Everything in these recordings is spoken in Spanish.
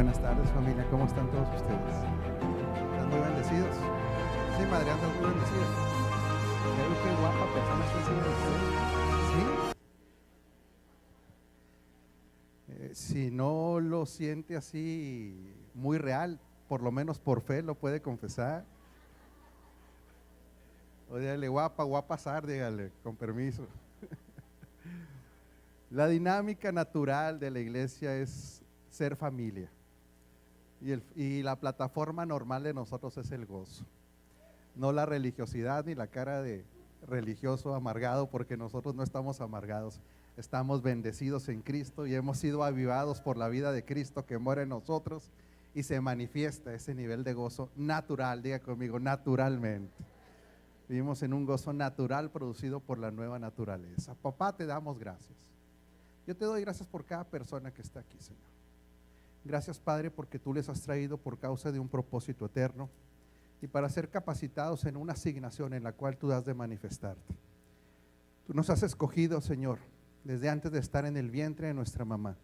Buenas tardes, familia. ¿Cómo están todos ustedes? ¿Están muy bendecidos? Sí, madre, andas muy bendecido. Qué guapa persona está encima de usted. ¿Sí? Si no lo siente así muy real, por lo menos por fe lo puede confesar. O dígale, guapa, voy a pasar, dígale, con permiso. La dinámica natural de la iglesia es ser familia. Y la plataforma normal de nosotros es el gozo. No la religiosidad ni la cara de religioso amargado, porque nosotros no estamos amargados. Estamos bendecidos en Cristo y hemos sido avivados por la vida de Cristo que muere en nosotros y se manifiesta ese nivel de gozo natural. Diga conmigo, naturalmente. Vivimos en un gozo natural producido por la nueva naturaleza. Papá, te damos gracias. Yo te doy gracias por cada persona que está aquí, Señor. Gracias, Padre, porque tú les has traído por causa de un propósito eterno y para ser capacitados en una asignación en la cual tú has de manifestarte. Tú nos has escogido, Señor, desde antes de estar en el vientre de nuestra mamá,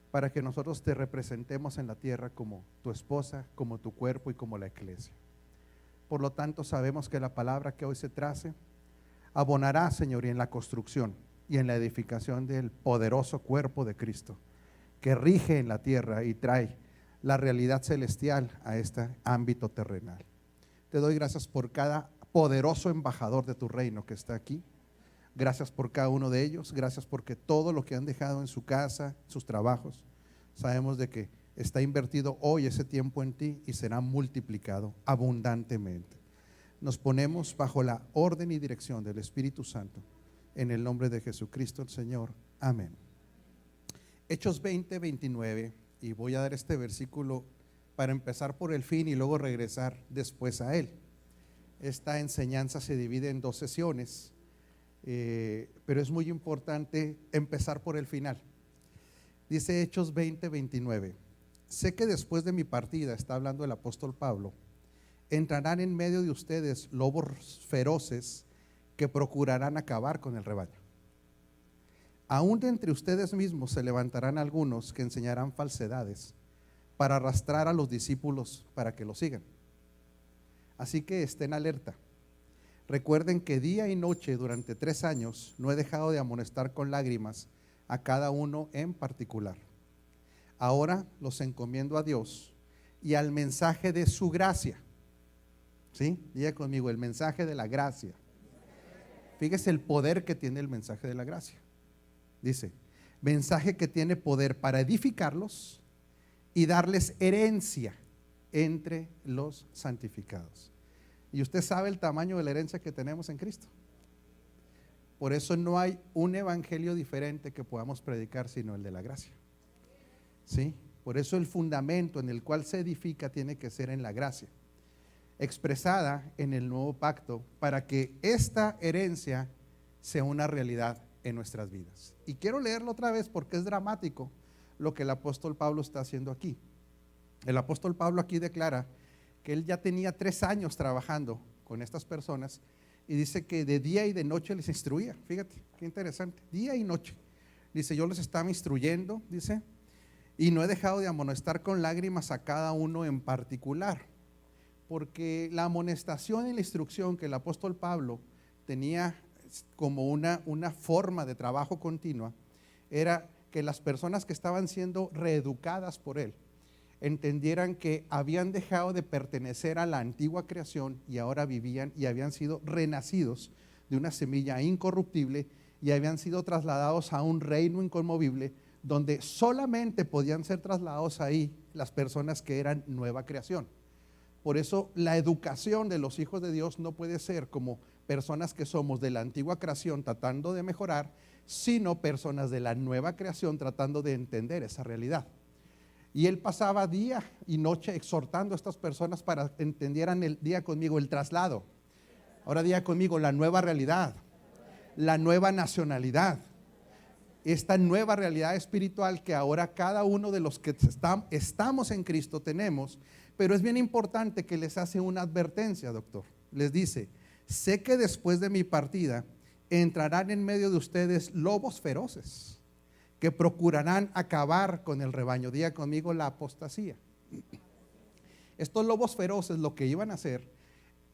para que nosotros te representemos en la tierra como tu esposa, como tu cuerpo y como la iglesia. Por lo tanto, sabemos que la palabra que hoy se trace abonará, Señor, y en la construcción y en la edificación del poderoso cuerpo de Cristo, que rige en la tierra y trae la realidad celestial a este ámbito terrenal. Te doy gracias por cada poderoso embajador de tu reino que está aquí. Gracias por cada uno de ellos. Gracias porque todo lo que han dejado en su casa, sus trabajos, sabemos de que está invertido hoy ese tiempo en ti y será multiplicado abundantemente. Nos ponemos bajo la orden y dirección del Espíritu Santo en el nombre de Jesucristo el Señor. Amén. Hechos 20, 29, y voy a dar este versículo para empezar por el fin y luego regresar después a él. Esta enseñanza se divide en 2 sesiones, pero es muy importante empezar por el final. Dice Hechos 20, 29, sé que después de mi partida, está hablando el apóstol Pablo, entrarán en medio de ustedes lobos feroces que procurarán acabar con el rebaño. Aún de entre ustedes mismos se levantarán algunos que enseñarán falsedades para arrastrar a los discípulos para que lo sigan. Así que estén alerta. Recuerden que día y noche durante 3 años no he dejado de amonestar con lágrimas a cada uno en particular. Ahora los encomiendo a Dios y al mensaje de su gracia. ¿Sí? Diga conmigo, el mensaje de la gracia. Fíjese el poder que tiene el mensaje de la gracia. Dice, mensaje que tiene poder para edificarlos y darles herencia entre los santificados. Y usted sabe el tamaño de la herencia que tenemos en Cristo. Por eso no hay un evangelio diferente que podamos predicar sino el de la gracia. ¿Sí? Por eso el fundamento en el cual se edifica tiene que ser en la gracia, expresada en el nuevo pacto, para que esta herencia sea una realidad en nuestras vidas. Y quiero leerlo otra vez porque es dramático lo que el apóstol Pablo está haciendo aquí. El apóstol Pablo aquí declara que él ya tenía 3 años trabajando con estas personas y dice que de día y de noche les instruía. Fíjate, qué interesante, día y noche. Dice, yo les estaba instruyendo, dice, y no he dejado de amonestar con lágrimas a cada uno en particular, porque la amonestación y la instrucción que el apóstol Pablo tenía como una forma de trabajo continua era que las personas que estaban siendo reeducadas por él entendieran que habían dejado de pertenecer a la antigua creación y ahora vivían y habían sido renacidos de una semilla incorruptible y habían sido trasladados a un reino inconmovible donde solamente podían ser trasladados ahí las personas que eran nueva creación. Por eso la educación de los hijos de Dios no puede ser como personas que somos de la antigua creación tratando de mejorar, sino personas de la nueva creación tratando de entender esa realidad. Y él pasaba día y noche exhortando a estas personas para que entendieran el día conmigo, el traslado. Ahora diga conmigo, la nueva realidad, la nueva nacionalidad, esta nueva realidad espiritual que ahora cada uno de los que estamos en Cristo tenemos. Pero es bien importante que les hace una advertencia, doctor. Les dice, sé que después de mi partida entrarán en medio de ustedes lobos feroces que procurarán acabar con el rebaño. Diga conmigo la apostasía. Estos lobos feroces lo que iban a hacer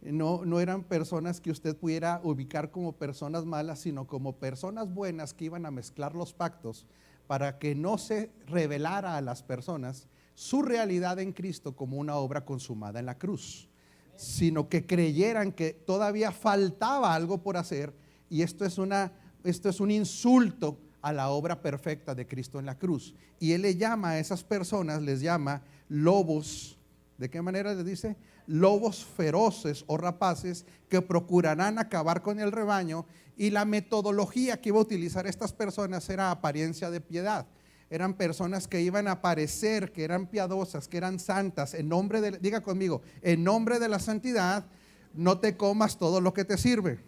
no eran personas que usted pudiera ubicar como personas malas, sino como personas buenas que iban a mezclar los pactos para que no se revelara a las personas su realidad en Cristo como una obra consumada en la cruz, sino que creyeran que todavía faltaba algo por hacer, y esto es un insulto a la obra perfecta de Cristo en la cruz. Y Él le llama a esas personas, les llama lobos. ¿De qué manera les dice? Lobos feroces o rapaces que procurarán acabar con el rebaño. Y la metodología que iba a utilizar estas personas era apariencia de piedad. Eran personas que iban a parecer que eran piadosas, que eran santas. En nombre de, diga conmigo, en nombre de la santidad, no te comas todo lo que te sirve.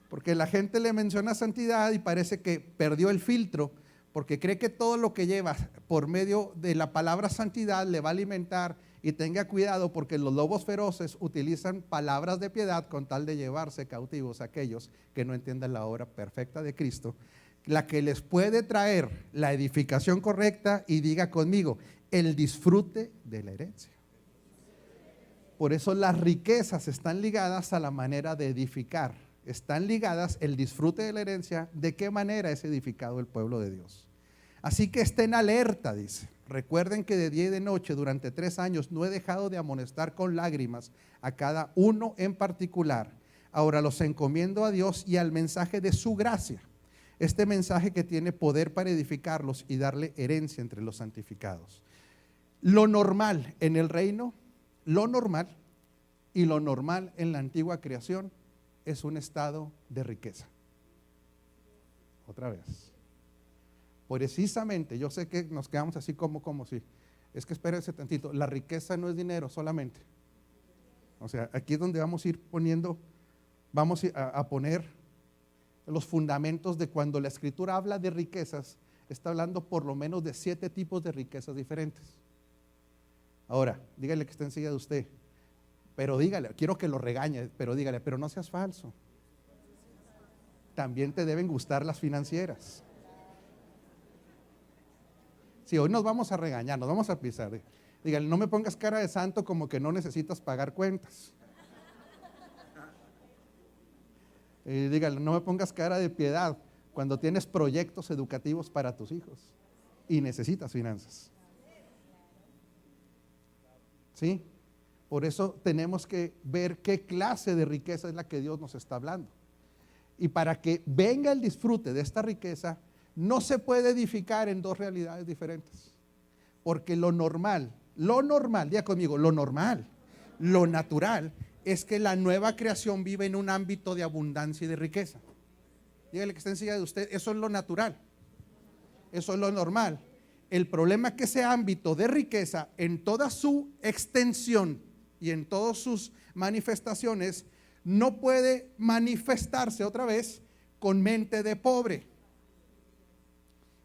Porque la gente le menciona santidad y parece que perdió el filtro, porque cree que todo lo que lleva por medio de la palabra santidad le va a alimentar. Y tenga cuidado, porque los lobos feroces utilizan palabras de piedad con tal de llevarse cautivos a aquellos que no entiendan la obra perfecta de Cristo, la que les puede traer la edificación correcta, y diga conmigo, el disfrute de la herencia. Por eso las riquezas están ligadas a la manera de edificar. Están ligadas el disfrute de la herencia, de qué manera es edificado el pueblo de Dios. Así que estén alerta, dice. Recuerden que de día y de noche durante 3 años no he dejado de amonestar con lágrimas a cada uno en particular. Ahora los encomiendo a Dios y al mensaje de su gracia. Este mensaje que tiene poder para edificarlos y darle herencia entre los santificados. Lo normal en el reino, lo normal y lo normal en la antigua creación es un estado de riqueza. Otra vez. Precisamente, yo sé que nos quedamos así como si, es que espérese tantito, la riqueza no es dinero solamente. O sea, aquí es donde vamos a ir poniendo, vamos a poner los fundamentos de cuando la Escritura habla de riquezas, está hablando por lo menos de 7 tipos de riquezas diferentes. Ahora, dígale que está enseguida de usted, pero dígale, quiero que lo regañe, pero dígale, pero no seas falso. También te deben gustar las financieras. Si hoy nos vamos a regañar, nos vamos a pisar, dígale, no me pongas cara de santo como que no necesitas pagar cuentas. Dígale, no me pongas cara de piedad cuando tienes proyectos educativos para tus hijos y necesitas finanzas. ¿Sí? Por eso tenemos que ver qué clase de riqueza es la que Dios nos está hablando. Y para que venga el disfrute de esta riqueza, no se puede edificar en 2 realidades diferentes. Porque lo normal, diga conmigo, lo normal, lo natural, es que la nueva creación vive en un ámbito de abundancia y de riqueza. Dígale que está encima de usted, eso es lo natural, eso es lo normal. El problema es que ese ámbito de riqueza, en toda su extensión y en todas sus manifestaciones, no puede manifestarse otra vez con mente de pobre.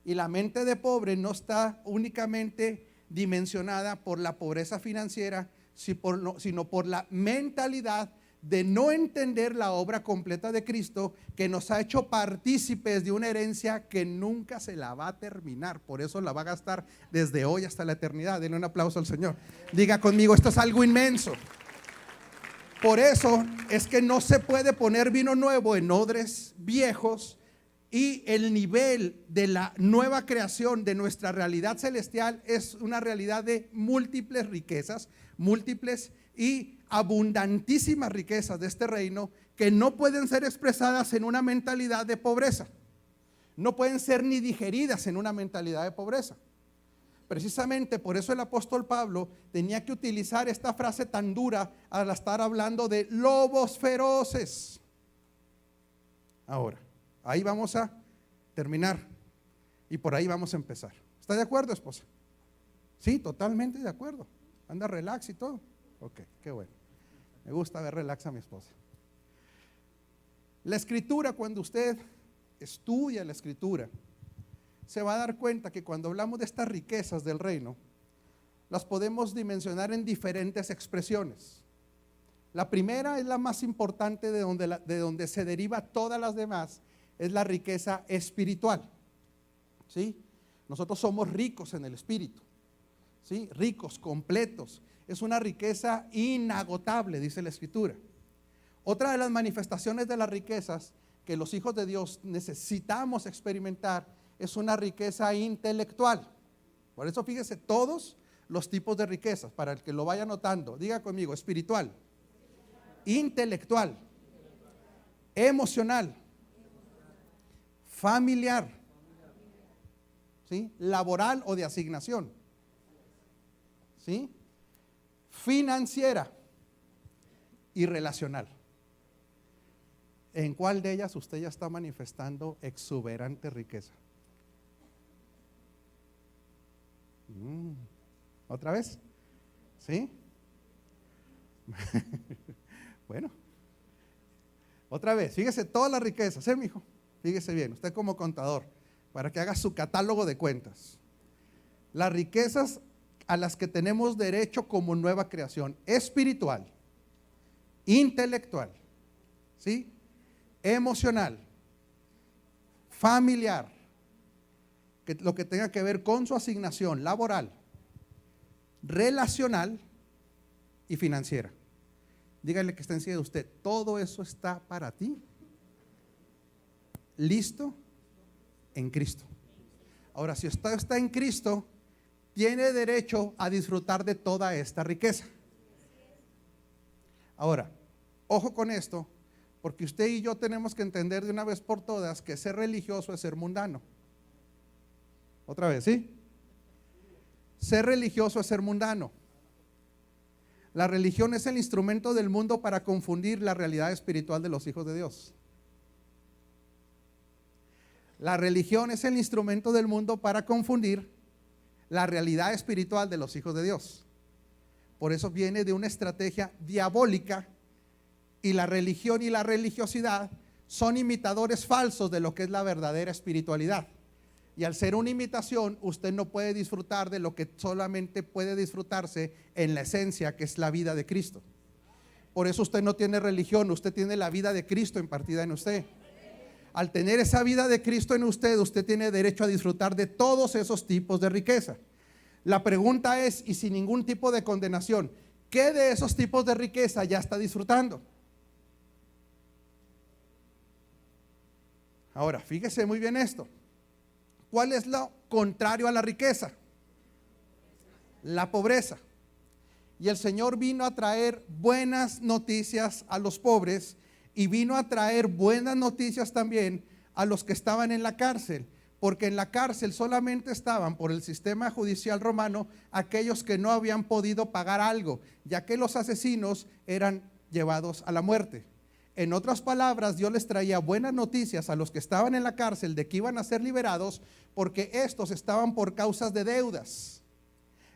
Y la mente de pobre no está únicamente dimensionada por la pobreza financiera, sino por la mentalidad de no entender la obra completa de Cristo, que nos ha hecho partícipes de una herencia que nunca se la va a terminar. Por eso la va a gastar desde hoy hasta la eternidad. Denle un aplauso al Señor. Diga conmigo, esto es algo inmenso. Por eso es que no se puede poner vino nuevo en odres viejos. Y el nivel de la nueva creación de nuestra realidad celestial es una realidad de múltiples riquezas, múltiples y abundantísimas riquezas de este reino, que no pueden ser expresadas en una mentalidad de pobreza. No pueden ser ni digeridas en una mentalidad de pobreza. Precisamente por eso el apóstol Pablo tenía que utilizar esta frase tan dura al estar hablando de lobos feroces. Ahora, ahí vamos a terminar y por ahí vamos a empezar. ¿Está de acuerdo, esposa? Sí, totalmente de acuerdo. Anda relax y todo. Ok, qué bueno. Me gusta ver relax a mi esposa. La Escritura, cuando usted estudia la Escritura, se va a dar cuenta que cuando hablamos de estas riquezas del reino, las podemos dimensionar en diferentes expresiones. La primera es la más importante, de donde se deriva todas las demás, es la riqueza espiritual, ¿sí? Nosotros somos ricos en el espíritu, ¿sí? Ricos, completos. Es una riqueza inagotable, dice la Escritura. Otra de las manifestaciones de las riquezas que los hijos de Dios necesitamos experimentar es una riqueza intelectual. Por eso fíjese todos los tipos de riquezas, para el que lo vaya notando. Diga conmigo: espiritual, intelectual, emocional, familiar, ¿sí? Laboral o de asignación, ¿sí? Financiera y relacional. ¿En cuál de ellas usted ya está manifestando exuberante riqueza? ¿Otra vez? ¿Sí? Bueno, otra vez, fíjese todas las riquezas, mijo? Fíjese bien, usted como contador, para que haga su catálogo de cuentas. Las riquezas a las que tenemos derecho como nueva creación: espiritual, intelectual, ¿sí? Emocional, familiar, que lo que tenga que ver con su asignación laboral, relacional y financiera. Dígale que está encima de usted: todo eso está para ti, listo en Cristo. Ahora, si usted está en Cristo, tiene derecho a disfrutar de toda esta riqueza. Ahora, ojo con esto, porque usted y yo tenemos que entender de una vez por todas que ser religioso es ser mundano. Otra vez, ¿sí? Ser religioso es ser mundano. La religión es el instrumento del mundo para confundir la realidad espiritual de los hijos de Dios. La religión es el instrumento del mundo para confundir la realidad espiritual de los hijos de Dios. Por eso viene de una estrategia diabólica, y la religión y la religiosidad son imitadores falsos de lo que es la verdadera espiritualidad. Y al ser una imitación, usted no puede disfrutar de lo que solamente puede disfrutarse en la esencia, que es la vida de Cristo. Por eso usted no tiene religión, usted tiene la vida de Cristo impartida en usted. Al tener esa vida de Cristo en usted, usted tiene derecho a disfrutar de todos esos tipos de riqueza. La pregunta es, y sin ningún tipo de condenación, ¿qué de esos tipos de riqueza ya está disfrutando? Ahora, fíjese muy bien esto. ¿Cuál es lo contrario a la riqueza? La pobreza. Y el Señor vino a traer buenas noticias a los pobres, y vino a traer buenas noticias también a los que estaban en la cárcel, porque en la cárcel solamente estaban, por el sistema judicial romano, aquellos que no habían podido pagar algo, ya que los asesinos eran llevados a la muerte. En otras palabras, Dios les traía buenas noticias a los que estaban en la cárcel de que iban a ser liberados, porque estos estaban por causas de deudas.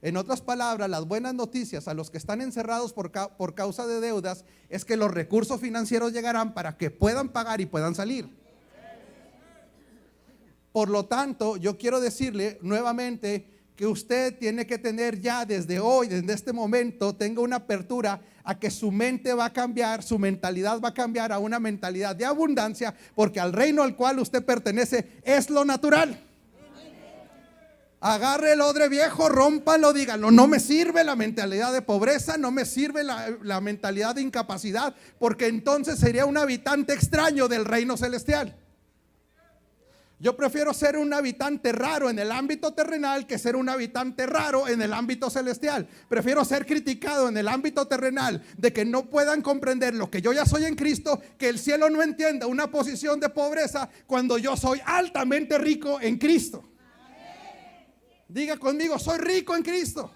En otras palabras, las buenas noticias a los que están encerrados por causa de deudas es que los recursos financieros llegarán para que puedan pagar y puedan salir. Por lo tanto, yo quiero decirle nuevamente que usted tiene que tener ya desde hoy, desde este momento, tenga una apertura a que su mente va a cambiar, su mentalidad va a cambiar a una mentalidad de abundancia, porque al reino al cual usted pertenece es lo natural. Agarre el odre viejo, rómpalo, dígalo: no me sirve la mentalidad de pobreza, no me sirve la mentalidad de incapacidad, porque entonces sería un habitante extraño del reino celestial. Yo prefiero ser un habitante raro en el ámbito terrenal que ser un habitante raro en el ámbito celestial. Prefiero ser criticado en el ámbito terrenal de que no puedan comprender lo que yo ya soy en Cristo, que el cielo no entienda una posición de pobreza cuando yo soy altamente rico en Cristo. Diga conmigo: soy rico en Cristo.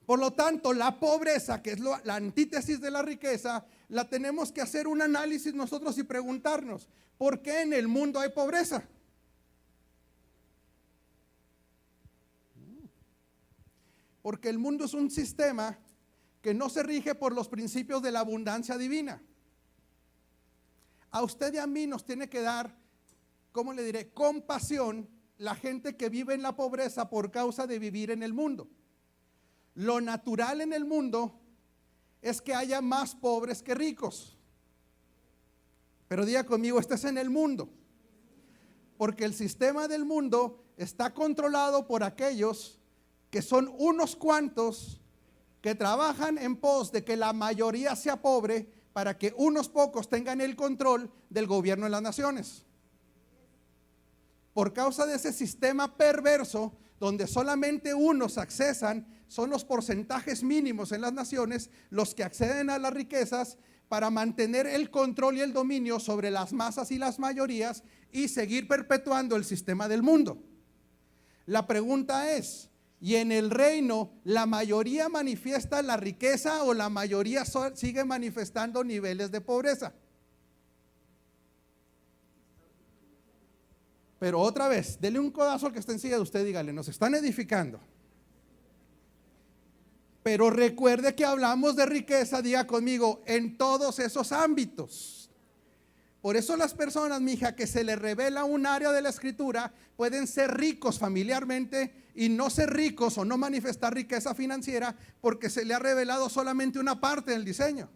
Por lo tanto, la pobreza, que es la antítesis de la riqueza, la tenemos que hacer un análisis nosotros y preguntarnos: ¿por qué en el mundo hay pobreza? Porque el mundo es un sistema que no se rige por los principios de la abundancia divina. A usted y a mí nos tiene que dar, ¿cómo le diré?, compasión la gente que vive en la pobreza por causa de vivir en el mundo. Lo natural en el mundo es que haya más pobres que ricos. Pero diga conmigo, este es en el mundo. Porque el sistema del mundo está controlado por aquellos que son unos cuantos que trabajan en pos de que la mayoría sea pobre para que unos pocos tengan el control del gobierno de las naciones. Por causa de ese sistema perverso, donde solamente unos accesan, son los porcentajes mínimos en las naciones los que acceden a las riquezas para mantener el control y el dominio sobre las masas y las mayorías y seguir perpetuando el sistema del mundo. La pregunta es, ¿y en el reino la mayoría manifiesta la riqueza o la mayoría sigue manifestando niveles de pobreza? Pero otra vez, dele un codazo al que está enseguida de usted, dígale, nos están edificando. Pero recuerde que hablamos de riqueza, diga conmigo, en todos esos ámbitos. Por eso las personas, mija, que se les revela un área de la escritura, pueden ser ricos familiarmente y no ser ricos o no manifestar riqueza financiera porque se le ha revelado solamente una parte del diseño.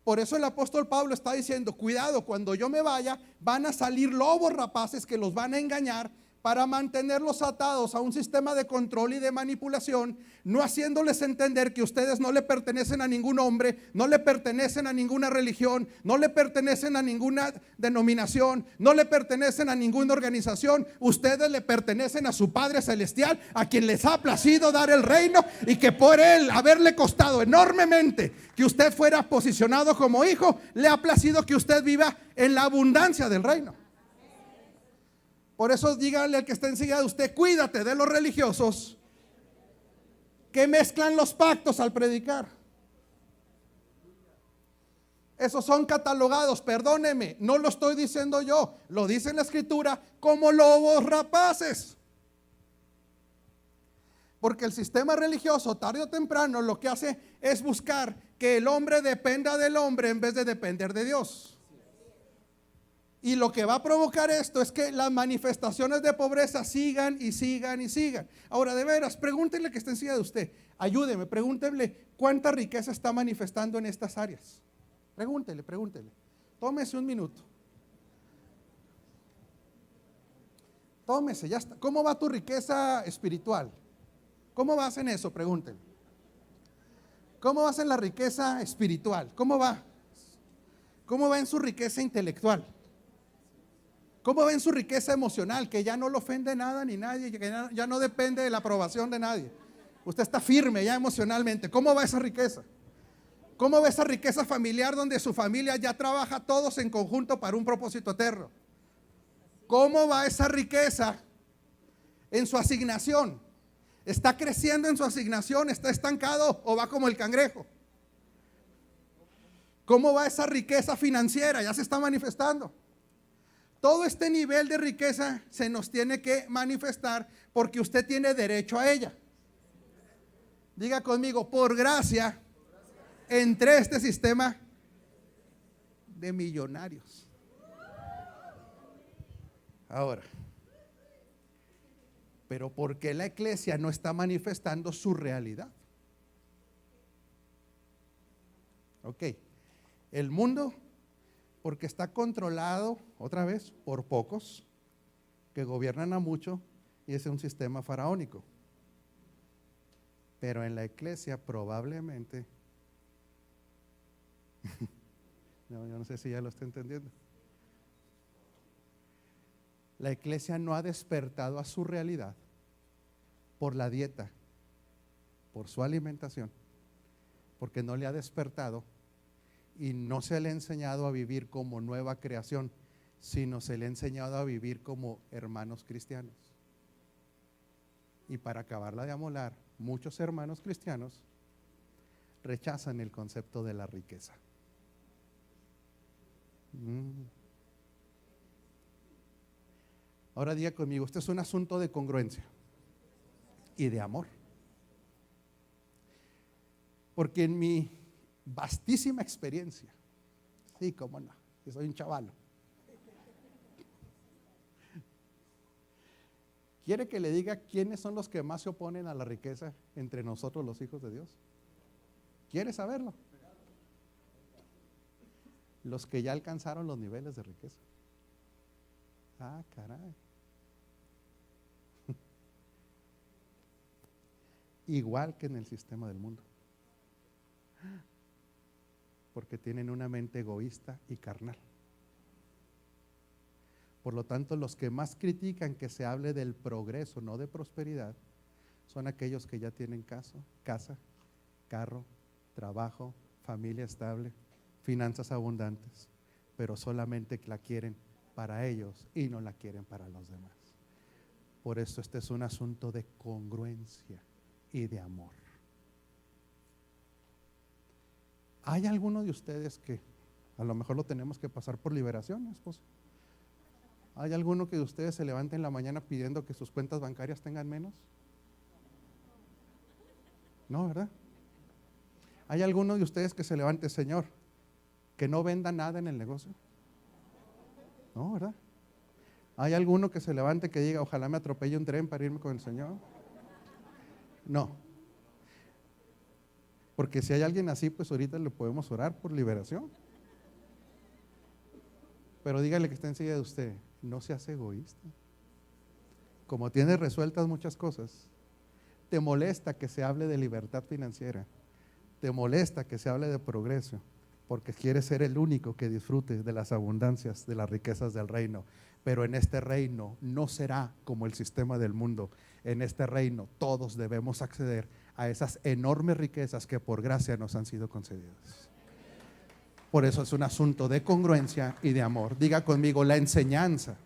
Por eso el apóstol Pablo está diciendo, cuidado, cuando yo me vaya, van a salir lobos rapaces que los van a engañar para mantenerlos atados a un sistema de control y de manipulación, no haciéndoles entender que ustedes no le pertenecen a ningún hombre, no le pertenecen a ninguna religión, no le pertenecen a ninguna denominación, no le pertenecen a ninguna organización. Ustedes le pertenecen a su Padre Celestial, a quien les ha placido dar el reino, y que por él haberle costado enormemente que usted fuera posicionado como hijo, le ha placido que usted viva en la abundancia del reino. Por eso dígale al que está enseguida de usted, cuídate de los religiosos que mezclan los pactos al predicar. Esos son catalogados, perdóneme, no lo estoy diciendo yo, lo dice en la escritura, como lobos rapaces. Porque el sistema religioso, tarde o temprano, lo que hace es buscar que el hombre dependa del hombre en vez de depender de Dios. Y lo que va a provocar esto es que las manifestaciones de pobreza sigan y sigan y sigan. Ahora, de veras, pregúntenle que está encima de usted. Ayúdeme, pregúntenle cuánta riqueza está manifestando en estas áreas. Pregúntele. Tómese un minuto. Tómese, ya está. ¿Cómo va tu riqueza espiritual? ¿Cómo vas en eso? Pregúntele. ¿Cómo vas en la riqueza espiritual? ¿Cómo va? ¿Cómo va en su riqueza intelectual? ¿Cómo ven su riqueza emocional? Que ya no lo ofende nada ni nadie, que ya no depende de la aprobación de nadie. Usted está firme ya emocionalmente. ¿Cómo va esa riqueza? ¿Cómo va esa riqueza familiar donde su familia ya trabaja todos en conjunto para un propósito eterno? ¿Cómo va esa riqueza en su asignación? ¿Está creciendo en su asignación? ¿Está estancado o va como el cangrejo? ¿Cómo va esa riqueza financiera? ¿Ya se está manifestando? Todo este nivel de riqueza se nos tiene que manifestar porque usted tiene derecho a ella. Diga conmigo, por gracia, entré a este sistema de millonarios. Ahora, pero ¿por qué la iglesia no está manifestando su realidad? Ok, el mundo, porque está controlado, otra vez, por pocos que gobiernan a mucho y es un sistema faraónico. Pero en la iglesia probablemente, no, yo no sé si ya lo está entendiendo. La iglesia no ha despertado a su realidad por la dieta, por su alimentación, porque no le ha despertado y no se le ha enseñado a vivir como nueva creación, sino se le ha enseñado a vivir como hermanos cristianos. Y para acabarla de amolar, muchos hermanos cristianos rechazan el concepto de la riqueza. Ahora diga conmigo, esto es un asunto de congruencia y de amor. Porque en mi vastísima experiencia, sí, cómo no, yo soy un chavalo. ¿Quiere que le diga quiénes son los que más se oponen a la riqueza entre nosotros los hijos de Dios? ¿Quiere saberlo? Los que ya alcanzaron los niveles de riqueza. Ah, caray. Igual que en el sistema del mundo. Porque tienen una mente egoísta y carnal. Por lo tanto, los que más critican que se hable del progreso, no de prosperidad, son aquellos que ya tienen casa, carro, trabajo, familia estable, finanzas abundantes, pero solamente la quieren para ellos y no la quieren para los demás. Por eso este es un asunto de congruencia y de amor. ¿Hay alguno de ustedes que a lo mejor lo tenemos que pasar por liberación, esposo? ¿Hay alguno que de ustedes se levante en la mañana pidiendo que sus cuentas bancarias tengan menos? No, ¿verdad? ¿Hay alguno de ustedes que se levante, Señor, que no venda nada en el negocio? No, ¿verdad? ¿Hay alguno que se levante que diga, ojalá me atropelle un tren para irme con el Señor? No. Porque si hay alguien así, pues ahorita le podemos orar por liberación. Pero dígale que está enseguida de usted, no seas egoísta. Como tienes resueltas muchas cosas, te molesta que se hable de libertad financiera, te molesta que se hable de progreso, porque quieres ser el único que disfrute de las abundancias, de las riquezas del reino. Pero en este reino no será como el sistema del mundo. En este reino todos debemos acceder a esas enormes riquezas que por gracia nos han sido concedidas. Por eso es un asunto de congruencia y de amor. Diga conmigo, la enseñanza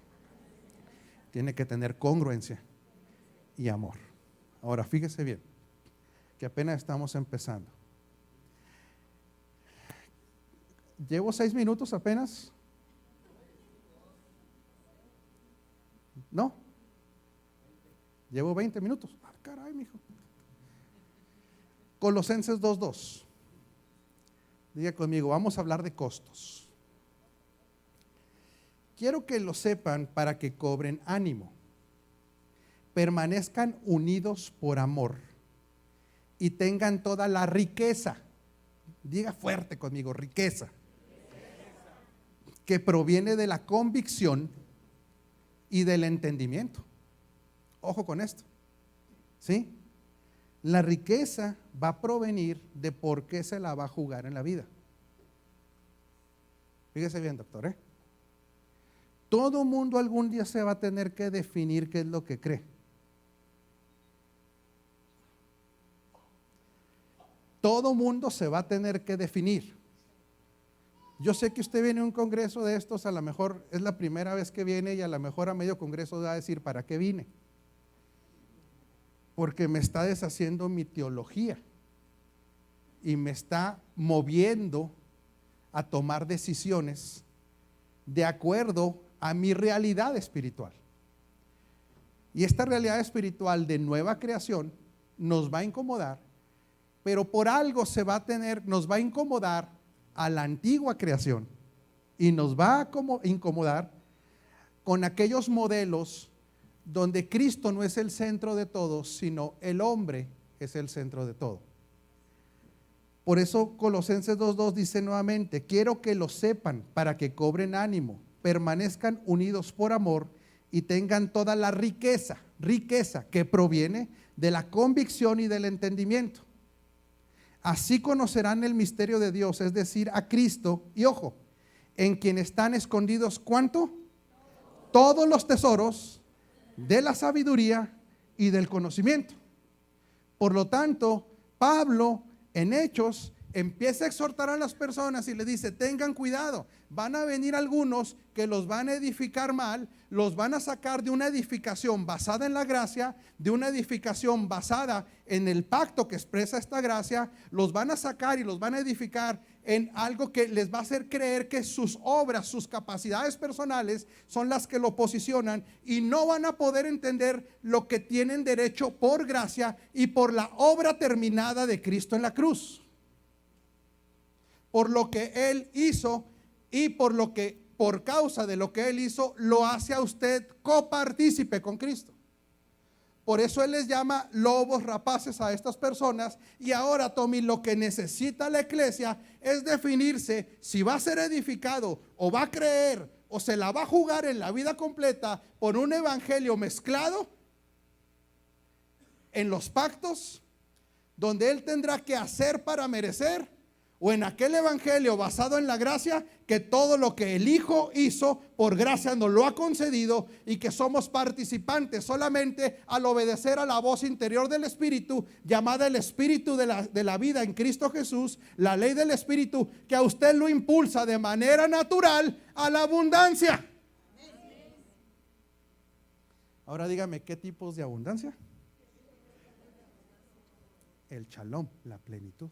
tiene que tener congruencia y amor. Ahora, fíjese bien, que apenas estamos empezando. Llevo 6 minutos apenas. No, llevo 20 minutos. Ah, caray, mijo. Colosenses 2:2. Diga conmigo, vamos a hablar de costos. Quiero que lo sepan para que cobren ánimo, permanezcan unidos por amor y tengan toda la riqueza. Diga fuerte conmigo, riqueza, que proviene de la convicción y del entendimiento. Ojo con esto, ¿sí? La riqueza va a provenir de por qué se la va a jugar en la vida. Fíjese bien, doctor, Todo mundo algún día se va a tener que definir qué es lo que cree. Todo mundo se va a tener que definir. Yo sé que usted viene a un congreso de estos, a lo mejor es la primera vez que viene y a lo mejor a medio congreso va a decir, ¿para qué vine? Porque me está deshaciendo mi teología y me está moviendo a tomar decisiones de acuerdo a mi realidad espiritual. Y esta realidad espiritual de nueva creación nos va a incomodar, pero por algo nos va a incomodar a la antigua creación y nos va a incomodar con aquellos modelos donde Cristo no es el centro de todo, sino el hombre es el centro de todo. Por eso Colosenses 2:2 dice nuevamente, quiero que lo sepan para que cobren ánimo, permanezcan unidos por amor y tengan toda la riqueza que proviene de la convicción y del entendimiento. Así conocerán el misterio de Dios, es decir, a Cristo, y ojo, en quien están escondidos, ¿cuánto? Todos los tesoros de la sabiduría y del conocimiento. Por lo tanto, Pablo en Hechos empieza a exhortar a las personas y le dice, tengan cuidado, van a venir algunos que los van a edificar mal, los van a sacar de una edificación basada en la gracia, de una edificación basada en el pacto que expresa esta gracia, los van a sacar y los van a edificar en algo que les va a hacer creer que sus obras, sus capacidades personales son las que lo posicionan y no van a poder entender lo que tienen derecho por gracia y por la obra terminada de Cristo en la cruz. Por lo que Él hizo y por causa de lo que Él hizo, lo hace a usted copartícipe con Cristo. Por eso Él les llama lobos rapaces a estas personas. Y ahora, Tommy, lo que necesita la iglesia es definirse si va a ser edificado o va a creer o se la va a jugar en la vida completa por un evangelio mezclado en los pactos, donde Él tendrá que hacer para merecer, o en aquel evangelio basado en la gracia, que todo lo que el Hijo hizo por gracia nos lo ha concedido, y que somos participantes solamente al obedecer a la voz interior del Espíritu, llamada el Espíritu de la vida en Cristo Jesús, la ley del Espíritu, que a usted lo impulsa de manera natural a la abundancia. Ahora dígame, ¿qué tipos de abundancia? El shalom, la plenitud.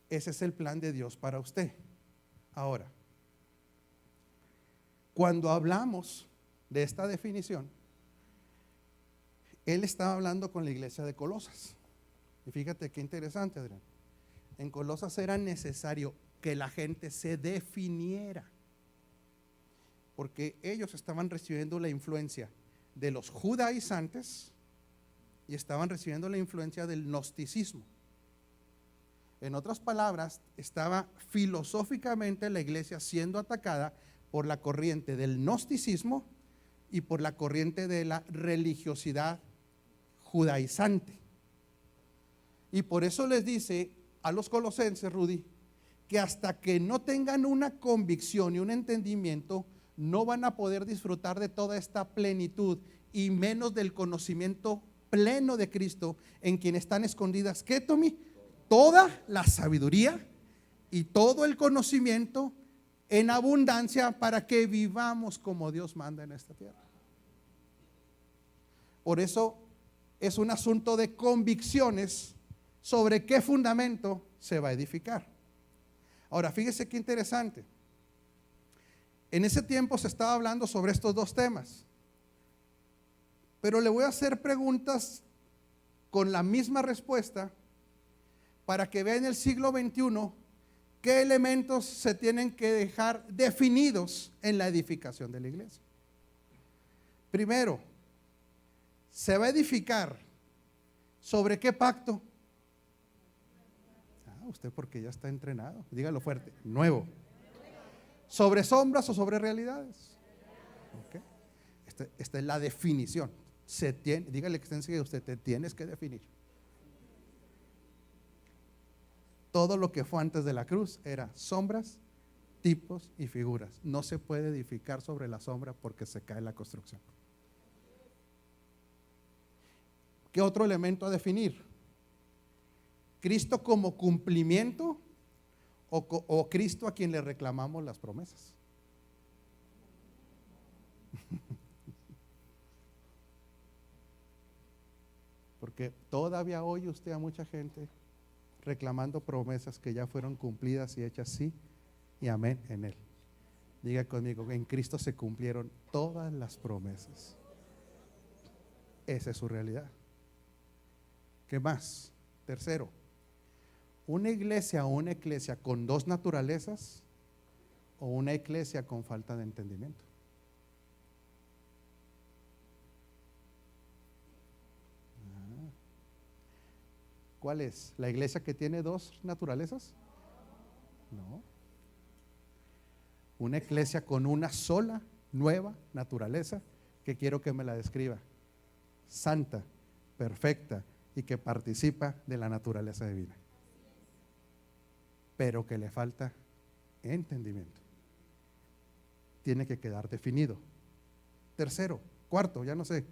Ese es el plan de Dios para usted. Ahora, cuando hablamos de esta definición, Él estaba hablando con la iglesia de Colosas. Y fíjate qué interesante, Adrián. En Colosas era necesario que la gente se definiera, porque ellos estaban recibiendo la influencia de los judaizantes y estaban recibiendo la influencia del gnosticismo. En otras palabras, estaba filosóficamente la iglesia siendo atacada por la corriente del gnosticismo y por la corriente de la religiosidad judaizante. Y por eso les dice a los colosenses, Rudy, que hasta que no tengan una convicción y un entendimiento, no van a poder disfrutar de toda esta plenitud, y menos del conocimiento pleno de Cristo, en quien están escondidas, ¿qué, Tommy? Toda la sabiduría y todo el conocimiento en abundancia, para que vivamos como Dios manda en esta tierra. Por eso es un asunto de convicciones sobre qué fundamento se va a edificar. Ahora, fíjese qué interesante. En ese tiempo se estaba hablando sobre estos dos temas, pero le voy a hacer preguntas con la misma respuesta para que vea en el siglo XXI qué elementos se tienen que dejar definidos en la edificación de la iglesia. Primero, se va a edificar ¿sobre qué pacto? Usted porque ya está entrenado, dígalo fuerte, nuevo. ¿Sobre sombras o sobre realidades? Okay. Esta es la definición. Dígale que usted, te tienes que definir. Todo lo que fue antes de la cruz era sombras, tipos y figuras. No se puede edificar sobre la sombra porque se cae la construcción. ¿Qué otro elemento a definir? ¿Cristo como cumplimiento o Cristo a quien le reclamamos las promesas? Porque todavía oye usted a mucha gente reclamando promesas que ya fueron cumplidas y hechas sí y amén en Él. Diga conmigo, en Cristo se cumplieron todas las promesas. Esa es su realidad. ¿Qué más? Tercero, una iglesia con dos naturalezas o una iglesia con falta de entendimiento. ¿Cuál es? ¿La iglesia que tiene dos naturalezas? No. Una iglesia con una sola, nueva naturaleza, que quiero que me la describa. Santa, perfecta y que participa de la naturaleza divina. Pero que le falta entendimiento. Tiene que quedar definido. Tercero, cuarto, ya no sé.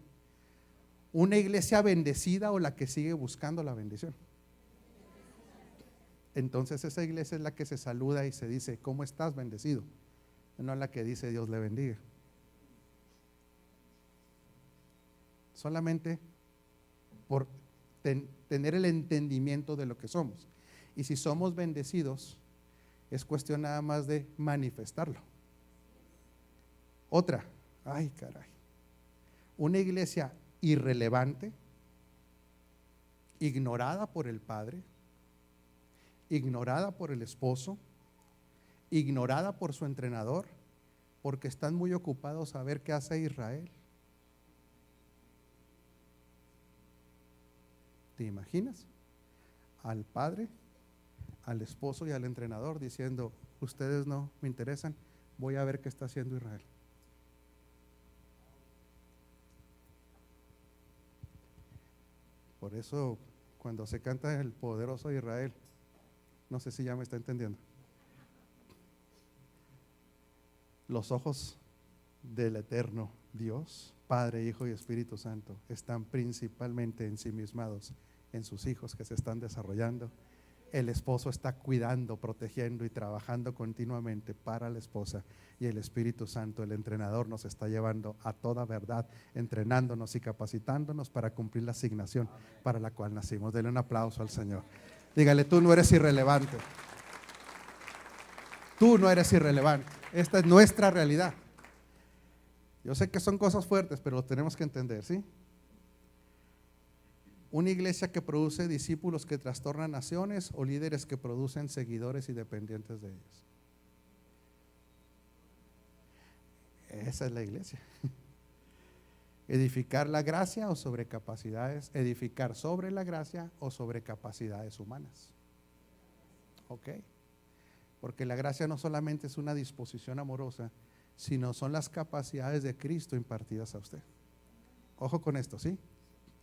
Una iglesia bendecida o la que sigue buscando la bendición. Entonces esa iglesia es la que se saluda y se dice, ¿cómo estás, bendecido? No la que dice Dios le bendiga. Solamente por tener el entendimiento de lo que somos. Y si somos bendecidos, es cuestión nada más de manifestarlo. Otra, ay caray, una iglesia irrelevante, ignorada por el padre, ignorada por el esposo, ignorada por su entrenador, porque están muy ocupados a ver qué hace Israel ¿Te imaginas? Al padre, al esposo y al entrenador diciendo, ustedes no me interesan, voy a ver qué está haciendo Israel. Por eso, cuando se canta el poderoso Israel, no sé si ya me está entendiendo. Los ojos del eterno Dios, Padre, Hijo y Espíritu Santo, están principalmente ensimismados en sus hijos que se están desarrollando. El esposo está cuidando, protegiendo y trabajando continuamente para la esposa, y el Espíritu Santo, el entrenador, nos está llevando a toda verdad, entrenándonos y capacitándonos para cumplir la asignación para la cual nacimos. Denle un aplauso al Señor. Dígale, tú no eres irrelevante. Tú no eres irrelevante. Esta es nuestra realidad. Yo sé que son cosas fuertes, pero lo tenemos que entender, ¿sí? Una iglesia que produce discípulos que trastornan naciones, o líderes que producen seguidores y dependientes de ellos. Esa es la iglesia. Edificar la gracia o sobre capacidades, edificar sobre la gracia o sobre capacidades humanas. Ok. Porque la gracia no solamente es una disposición amorosa, sino son las capacidades de Cristo impartidas a usted. Ojo con esto, ¿sí?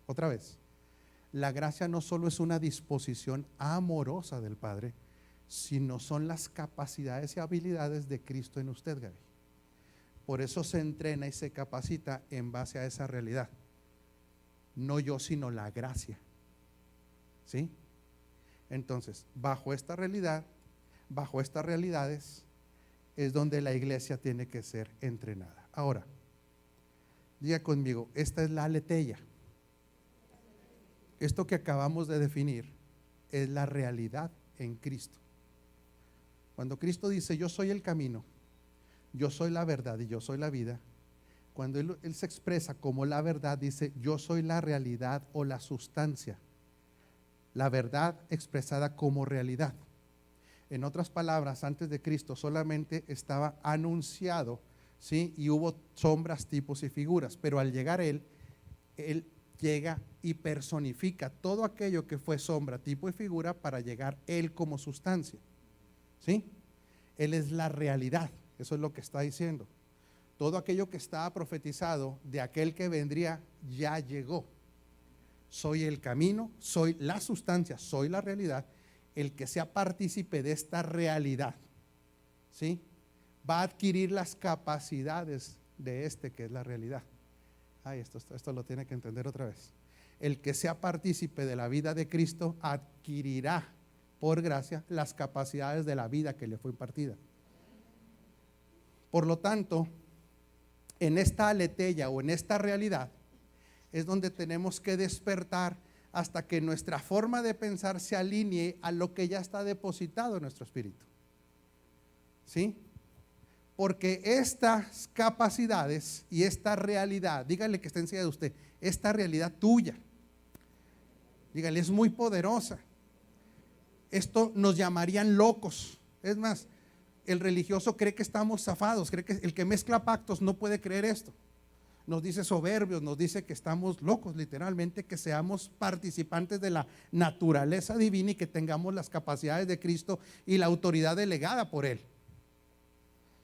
Otra vez. La gracia no solo es una disposición amorosa del Padre, sino son las capacidades y habilidades de Cristo en usted, Gaby. Por eso se entrena y se capacita en base a esa realidad. No yo, sino la gracia. ¿Sí? Entonces, bajo esta realidad, bajo estas realidades, es donde la iglesia tiene que ser entrenada. Ahora, diga conmigo, esta es la aletheia. Esto que acabamos de definir es la realidad en Cristo. Cuando Cristo dice, yo soy el camino, yo soy la verdad y yo soy la vida, cuando Él se expresa como la verdad, dice, yo soy la realidad o la sustancia. La verdad expresada como realidad. En otras palabras, antes de Cristo solamente estaba anunciado, ¿sí? Y hubo sombras, tipos y figuras, pero al llegar Él llega y personifica todo aquello que fue sombra, tipo y figura para llegar Él como sustancia. ¿Sí? Él es la realidad, eso es lo que está diciendo. Todo aquello que estaba profetizado de aquel que vendría ya llegó. Soy el camino, soy la sustancia, soy la realidad. El que sea partícipe de esta realidad, ¿sí? Va a adquirir las capacidades de este que es la realidad. Ay, esto lo tiene que entender otra vez. El que sea partícipe de la vida de Cristo adquirirá por gracia las capacidades de la vida que le fue impartida. Por lo tanto, en esta aletheia o en esta realidad es donde tenemos que despertar hasta que nuestra forma de pensar se alinee a lo que ya está depositado en nuestro espíritu. ¿Sí? Porque estas capacidades y esta realidad, dígale que está enseguida de usted, esta realidad tuya, dígale, es muy poderosa. Esto nos llamarían locos. Es más, el religioso cree que estamos zafados, cree que el que mezcla pactos no puede creer esto. Nos dice soberbios, nos dice que estamos locos, literalmente, que seamos participantes de la naturaleza divina y que tengamos las capacidades de Cristo y la autoridad delegada por Él.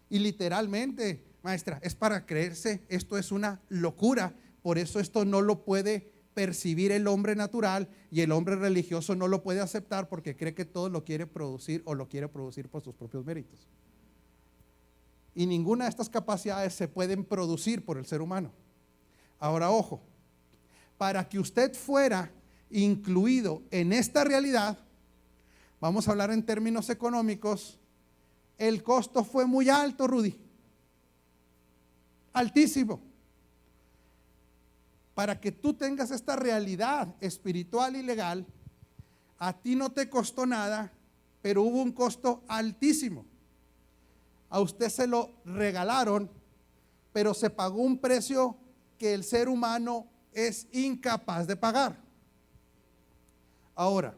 Y literalmente, maestra, es para creerse, esto es una locura, por eso esto no lo puede percibir el hombre natural y el hombre religioso no lo puede aceptar porque cree que todo lo quiere producir o lo quiere producir por sus propios méritos. Y ninguna de estas capacidades se pueden producir por el ser humano. Ahora, ojo, para que usted fuera incluido en esta realidad, vamos a hablar en términos económicos, el costo fue muy alto, Rudy. Altísimo. Para que tú tengas esta realidad espiritual y legal, a ti no te costó nada, pero hubo un costo altísimo. A usted se lo regalaron, pero se pagó un precio que el ser humano es incapaz de pagar. Ahora,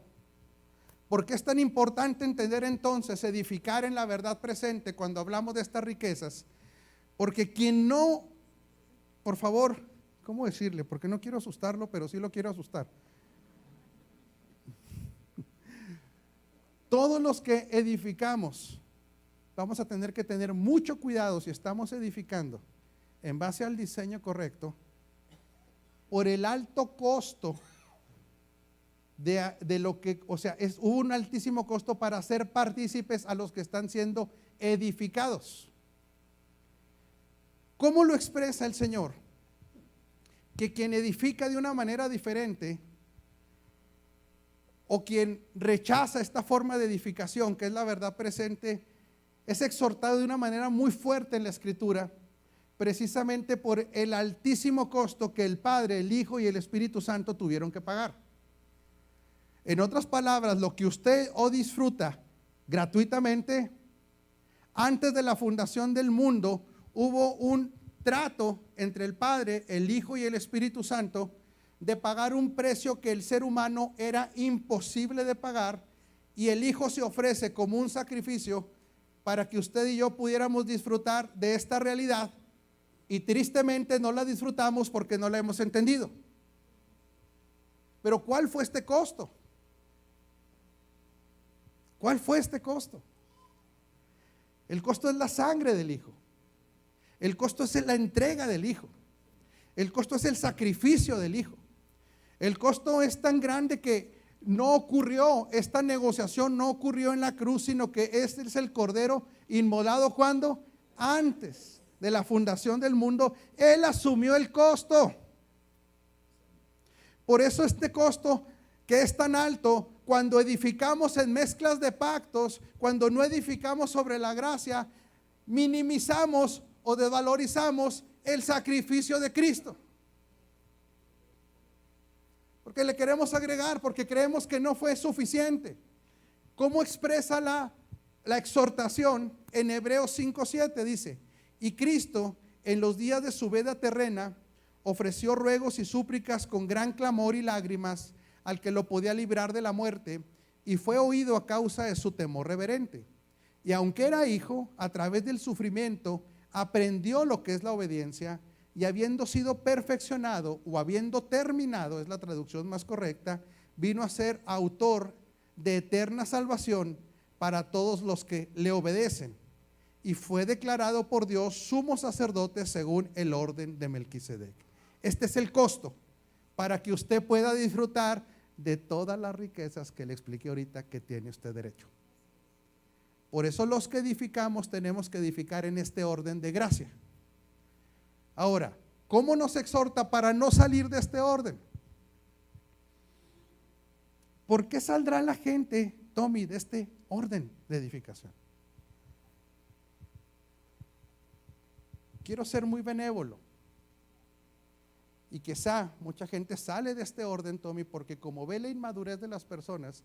¿por qué es tan importante entender entonces, edificar en la verdad presente cuando hablamos de estas riquezas? Porque quien no, por favor, ¿cómo decirle? Porque no quiero asustarlo, pero sí lo quiero asustar. todos los que edificamos, vamos a tener que tener mucho cuidado si estamos edificando en base al diseño correcto, por el alto costo de lo que, o sea, es un altísimo costo para ser partícipes a los que están siendo edificados. ¿Cómo lo expresa el Señor? Que quien edifica de una manera diferente, o quien rechaza esta forma de edificación, que es la verdad presente, es exhortado de una manera muy fuerte en la Escritura, precisamente por el altísimo costo que el Padre, el Hijo y el Espíritu Santo tuvieron que pagar. En otras palabras, lo que usted o disfruta gratuitamente, antes de la fundación del mundo, hubo un trato entre el Padre, el Hijo y el Espíritu Santo de pagar un precio que el ser humano era imposible de pagar, y el Hijo se ofrece como un sacrificio para que usted y yo pudiéramos disfrutar de esta realidad, y tristemente no la disfrutamos porque no la hemos entendido. Pero ¿cuál fue este costo? ¿Cuál fue este costo? El costo es la sangre del Hijo. El costo es la entrega del Hijo. El costo es el sacrificio del Hijo. El costo es tan grande que no ocurrió, esta negociación no ocurrió en la cruz, sino que este es el Cordero inmolado. ¿Cuándo? Antes de la fundación del mundo. Él asumió el costo. Por eso este costo que es tan alto, cuando edificamos en mezclas de pactos, cuando no edificamos sobre la gracia, minimizamos o desvalorizamos el sacrificio de Cristo. Porque le queremos agregar, porque creemos que no fue suficiente. ¿Cómo expresa la exhortación? En Hebreos 5:7 dice: y Cristo, en los días de su vida terrena, ofreció ruegos y súplicas con gran clamor y lágrimas al que lo podía librar de la muerte, y fue oído a causa de su temor reverente. Y aunque era hijo, a través del sufrimiento aprendió lo que es la obediencia, y habiendo sido perfeccionado, o habiendo terminado, es la traducción más correcta, vino a ser autor de eterna salvación para todos los que le obedecen, y fue declarado por Dios sumo sacerdote según el orden de Melquisedec. Este es el costo para que usted pueda disfrutar de todas las riquezas que le expliqué ahorita que tiene usted derecho. Por eso los que edificamos tenemos que edificar en este orden de gracia. Ahora, ¿cómo nos exhorta para no salir de este orden? ¿Por qué saldrá la gente, Tommy, de este orden de edificación? Quiero ser muy benévolo, y quizá mucha gente sale de este orden, Tommy, porque como ve la inmadurez de las personas,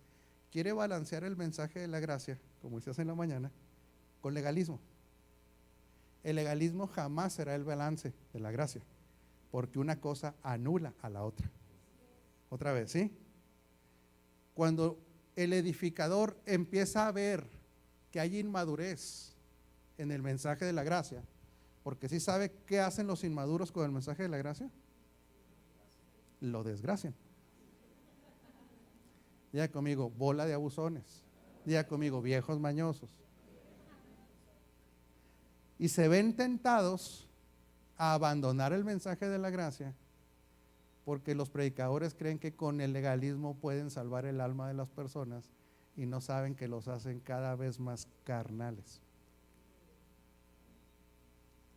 quiere balancear el mensaje de la gracia, como decías en la mañana, con legalismo. El legalismo jamás será el balance de la gracia, porque una cosa anula a la otra. Otra vez, ¿sí? Cuando el edificador empieza a ver que hay inmadurez en el mensaje de la gracia, porque ¿sí sabe qué hacen los inmaduros con el mensaje de la gracia? Lo desgracian. Diga conmigo, bola de abusones. Diga conmigo, viejos mañosos. Y se ven tentados a abandonar el mensaje de la gracia, porque los predicadores creen que con el legalismo pueden salvar el alma de las personas, y no saben que los hacen cada vez más carnales.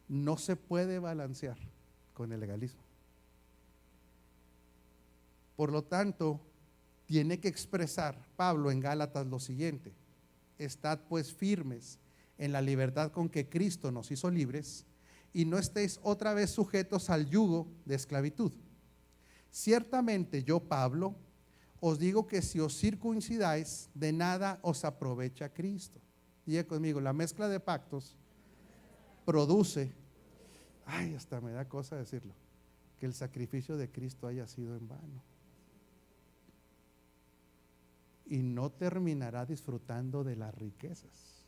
No se puede balancear con el legalismo. Por lo tanto, tiene que expresar Pablo en Gálatas lo siguiente: estad pues firmes en la libertad con que Cristo nos hizo libres, y no estéis otra vez sujetos al yugo de esclavitud. Ciertamente yo, Pablo, os digo que si os circuncidáis, de nada os aprovecha Cristo. Diga conmigo, la mezcla de pactos produce, hasta me da cosa decirlo, que el sacrificio de Cristo haya sido en vano. Y no terminará disfrutando de las riquezas.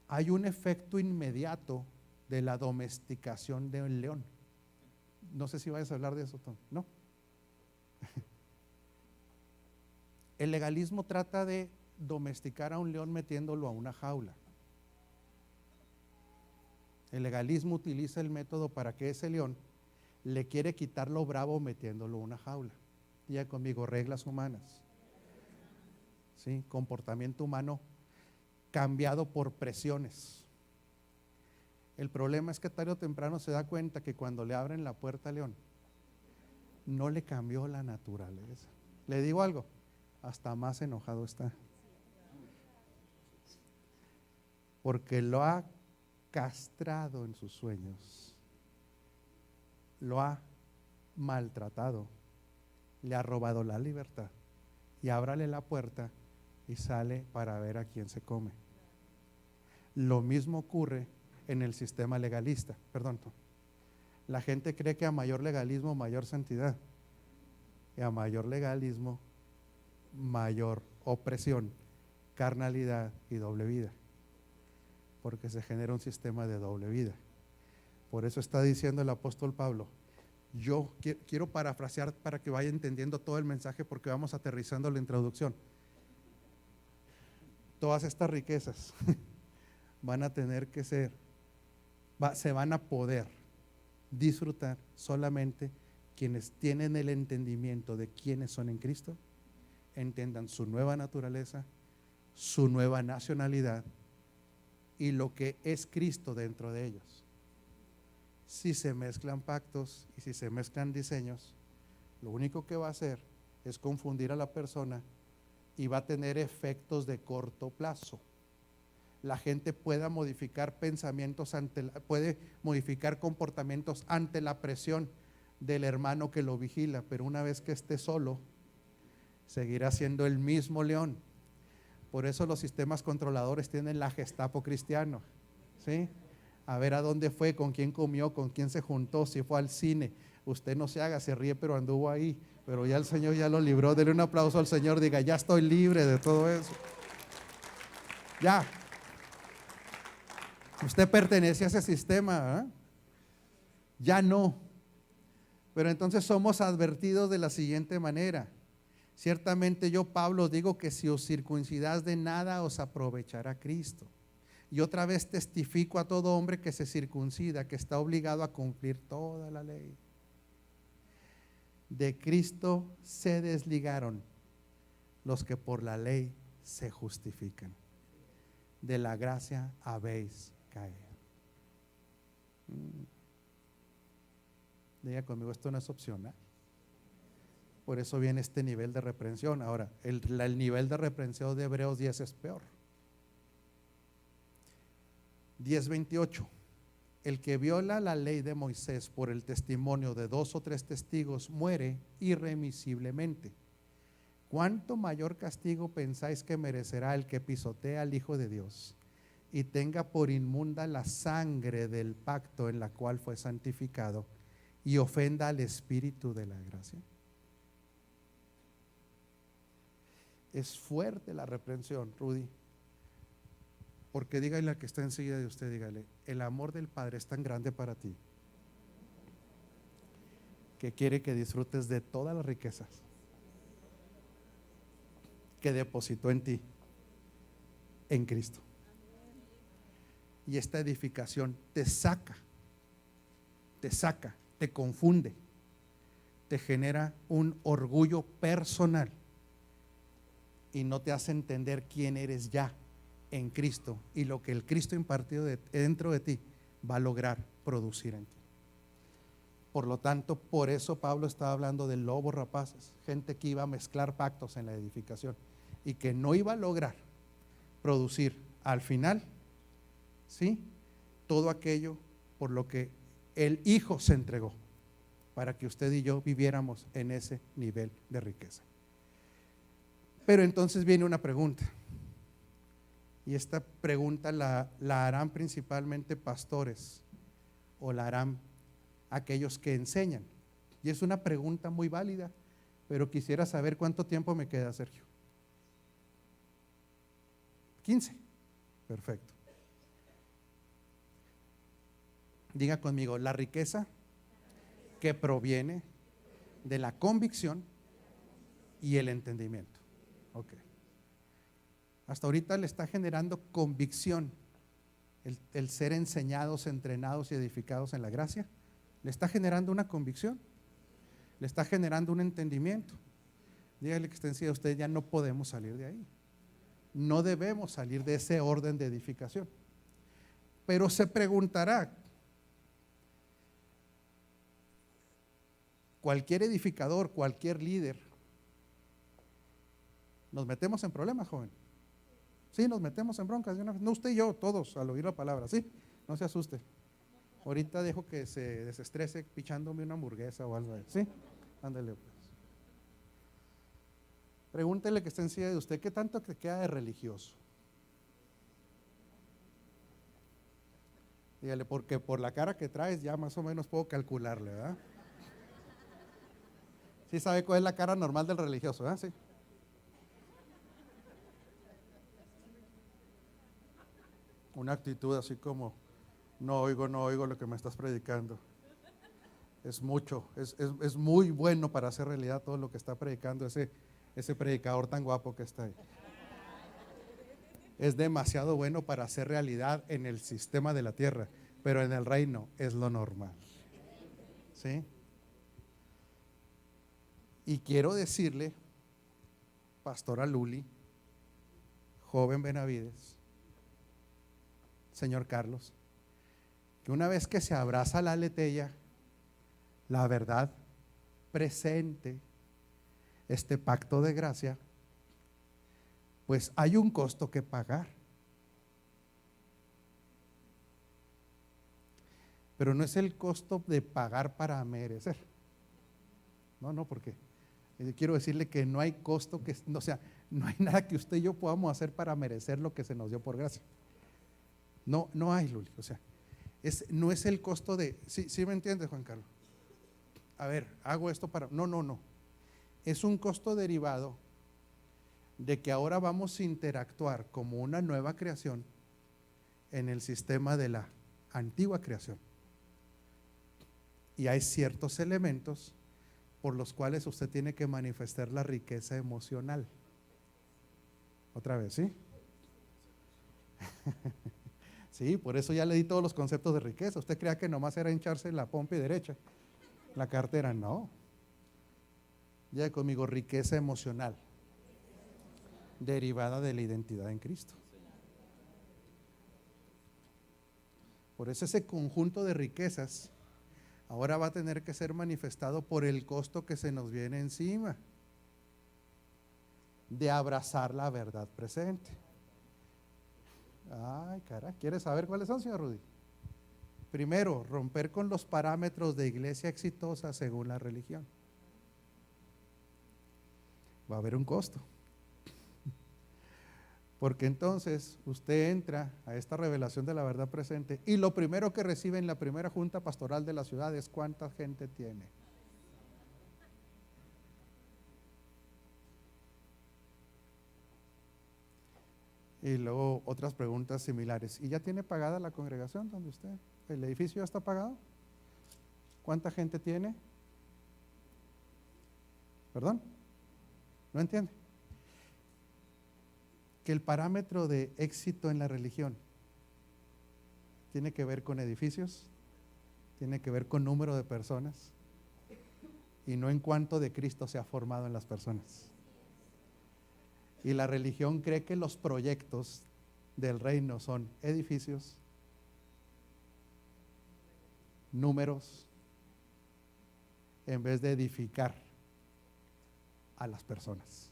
Hay un efecto inmediato de la domesticación de un león. No sé si vayas a hablar de eso, Tom. No. El legalismo trata de domesticar a un león metiéndolo a una jaula. El legalismo utiliza el método para que ese león le quiere quitar lo bravo metiéndolo a una jaula. Ya conmigo, reglas humanas. ¿Sí? Comportamiento humano cambiado por presiones. El problema es que tarde o temprano se da cuenta que cuando le abren la puerta al león, no le cambió la naturaleza. Le digo algo, hasta más enojado está. Porque lo ha castrado en sus sueños, lo ha maltratado, le ha robado la libertad, y ábrale la puerta y sale para ver a quién se come. Lo mismo ocurre en el sistema legalista. Perdón, la gente cree que a mayor legalismo, mayor santidad, y a mayor legalismo, mayor opresión, carnalidad y doble vida, porque se genera un sistema de doble vida. Por eso está diciendo el apóstol Pablo, yo quiero parafrasear para que vaya entendiendo todo el mensaje, porque vamos aterrizando la introducción. Todas estas riquezas van a tener que ser, se van a poder disfrutar solamente quienes tienen el entendimiento de quiénes son en Cristo, entiendan su nueva naturaleza, su nueva nacionalidad y lo que es Cristo dentro de ellos. Si se mezclan pactos y si se mezclan diseños, lo único que va a hacer es confundir a la persona y va a tener efectos de corto plazo. La gente puede modificar pensamientos puede modificar comportamientos ante la presión del hermano que lo vigila, pero una vez que esté solo, seguirá siendo el mismo león. Por eso los sistemas controladores tienen la Gestapo cristiano, ¿sí? A ver a dónde fue, con quién comió, con quién se juntó, si fue al cine. Usted no se haga, se ríe, pero anduvo ahí. Pero ya el Señor ya lo libró. Dele un aplauso al Señor, diga, ya estoy libre de todo eso. Ya. Usted pertenece a ese sistema, ¿eh? Ya no. Pero entonces somos advertidos de la siguiente manera. Ciertamente yo, Pablo, os digo que si os circuncidáis, de nada os aprovechará Cristo. Y otra vez testifico a todo hombre que se circuncida, que está obligado a cumplir toda la ley. De Cristo se desligaron los que por la ley se justifican. De la gracia habéis caído. Diga conmigo, esto no es opcional. Por eso viene este nivel de reprensión. Ahora, el nivel de reprensión de Hebreos 10 es peor. 10:28. El que viola la ley de Moisés por el testimonio de 2 o 3 testigos muere irremisiblemente. ¿Cuánto mayor castigo pensáis que merecerá el que pisotea al Hijo de Dios y tenga por inmunda la sangre del pacto en la cual fue santificado y ofenda al Espíritu de la gracia? Es fuerte la reprensión, Rudy. Porque dígale al que está enseguida de usted, dígale, el amor del Padre es tan grande para ti que quiere que disfrutes de todas las riquezas que depositó en ti, en Cristo. Y esta edificación te saca, te confunde, te genera un orgullo personal y no te hace entender quién eres ya en Cristo y lo que el Cristo impartido dentro de ti va a lograr producir en ti. Por lo tanto, por eso Pablo estaba hablando de lobos rapaces, gente que iba a mezclar pactos en la edificación y que no iba a lograr producir al final, ¿sí?, todo aquello por lo que el Hijo se entregó para que usted y yo viviéramos en ese nivel de riqueza. Pero entonces viene una pregunta. Y esta pregunta la harán principalmente pastores o la harán aquellos que enseñan. Y es una pregunta muy válida, pero quisiera saber cuánto tiempo me queda, Sergio. 15. Perfecto. Diga conmigo, la riqueza que proviene de la convicción y el entendimiento. Ok. Hasta ahorita le está generando convicción el ser enseñados, entrenados y edificados en la gracia. Le está generando una convicción, le está generando un entendimiento. Dígale que está encima de usted, ya no podemos salir de ahí. No debemos salir de ese orden de edificación. Pero se preguntará, cualquier edificador, cualquier líder, nos metemos en problemas, joven. Sí, nos metemos en broncas. No usted y yo, todos, al oír la palabra, sí, no se asuste. Ahorita dejo que se desestrese pichándome una hamburguesa o algo así. Sí, ándale pues. Pregúntele que está encima de usted, ¿qué tanto te queda de religioso? Dígale, porque por la cara que traes ya más o menos puedo calcularle, ¿verdad? Sí sabe cuál es la cara normal del religioso, ¿verdad? Sí. Una actitud así como, no oigo lo que me estás predicando. Es mucho, es muy bueno para hacer realidad todo lo que está predicando ese predicador tan guapo que está ahí. Es demasiado bueno para hacer realidad en el sistema de la tierra, pero en el reino es lo normal. ¿Sí? Y quiero decirle, Pastora Luli, joven Benavides, señor Carlos, que una vez que se abraza la aletella, la verdad presente, este pacto de gracia, pues hay un costo que pagar. Pero no es el costo de pagar para merecer. No, porque quiero decirle que no hay costo que, o sea, no hay nada que usted y yo podamos hacer para merecer lo que se nos dio por gracia. No hay, Luli. O sea, no es el costo de, sí me entiendes, Juan Carlos. A ver, hago esto para, no. Es un costo derivado de que ahora vamos a interactuar como una nueva creación en el sistema de la antigua creación. Y hay ciertos elementos por los cuales usted tiene que manifestar la riqueza emocional. Otra vez, ¿sí? Sí, por eso ya le di todos los conceptos de riqueza. Usted crea que nomás era hincharse la pompa derecha, la cartera, no. Ya conmigo, riqueza emocional, derivada de la identidad en Cristo. Por eso ese conjunto de riquezas ahora va a tener que ser manifestado por el costo que se nos viene encima de abrazar la verdad presente. Ay, cara, ¿quiere saber cuáles son, señor Rudy? Primero, romper con los parámetros de iglesia exitosa según la religión. Va a haber un costo. Porque entonces usted entra a esta revelación de la verdad presente y lo primero que recibe en la primera junta pastoral de la ciudad es cuánta gente tiene. Y luego otras preguntas similares. ¿Y ya tiene pagada la congregación donde usted? ¿El edificio ya está pagado? ¿Cuánta gente tiene? ¿Perdón? ¿No entiende? Que el parámetro de éxito en la religión tiene que ver con edificios, tiene que ver con número de personas y no en cuánto de Cristo se ha formado en las personas. Y la religión cree que los proyectos del reino son edificios, números, en vez de edificar a las personas,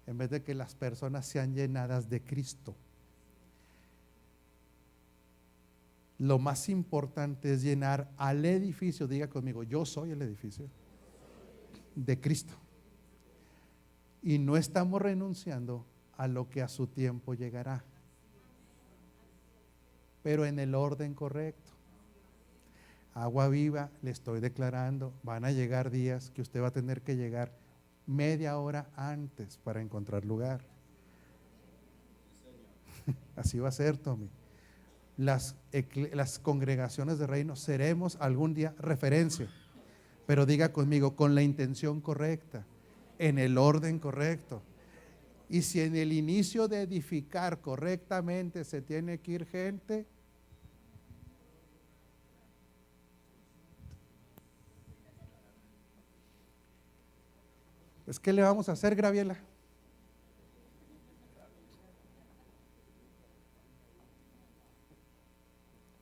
en vez de que las personas sean llenadas de Cristo. Lo más importante es llenar al edificio, diga conmigo, yo soy el edificio de Cristo. Y no estamos renunciando a lo que a su tiempo llegará, pero en el orden correcto. Agua Viva, le estoy declarando, van a llegar días que usted va a tener que llegar media hora antes para encontrar lugar. Así va a ser, Tommy. Las congregaciones de reino seremos algún día referencia, pero diga conmigo, con la intención correcta, en el orden correcto. Y si en el inicio de edificar correctamente se tiene que ir gente, pues ¿qué le vamos a hacer, Graviela?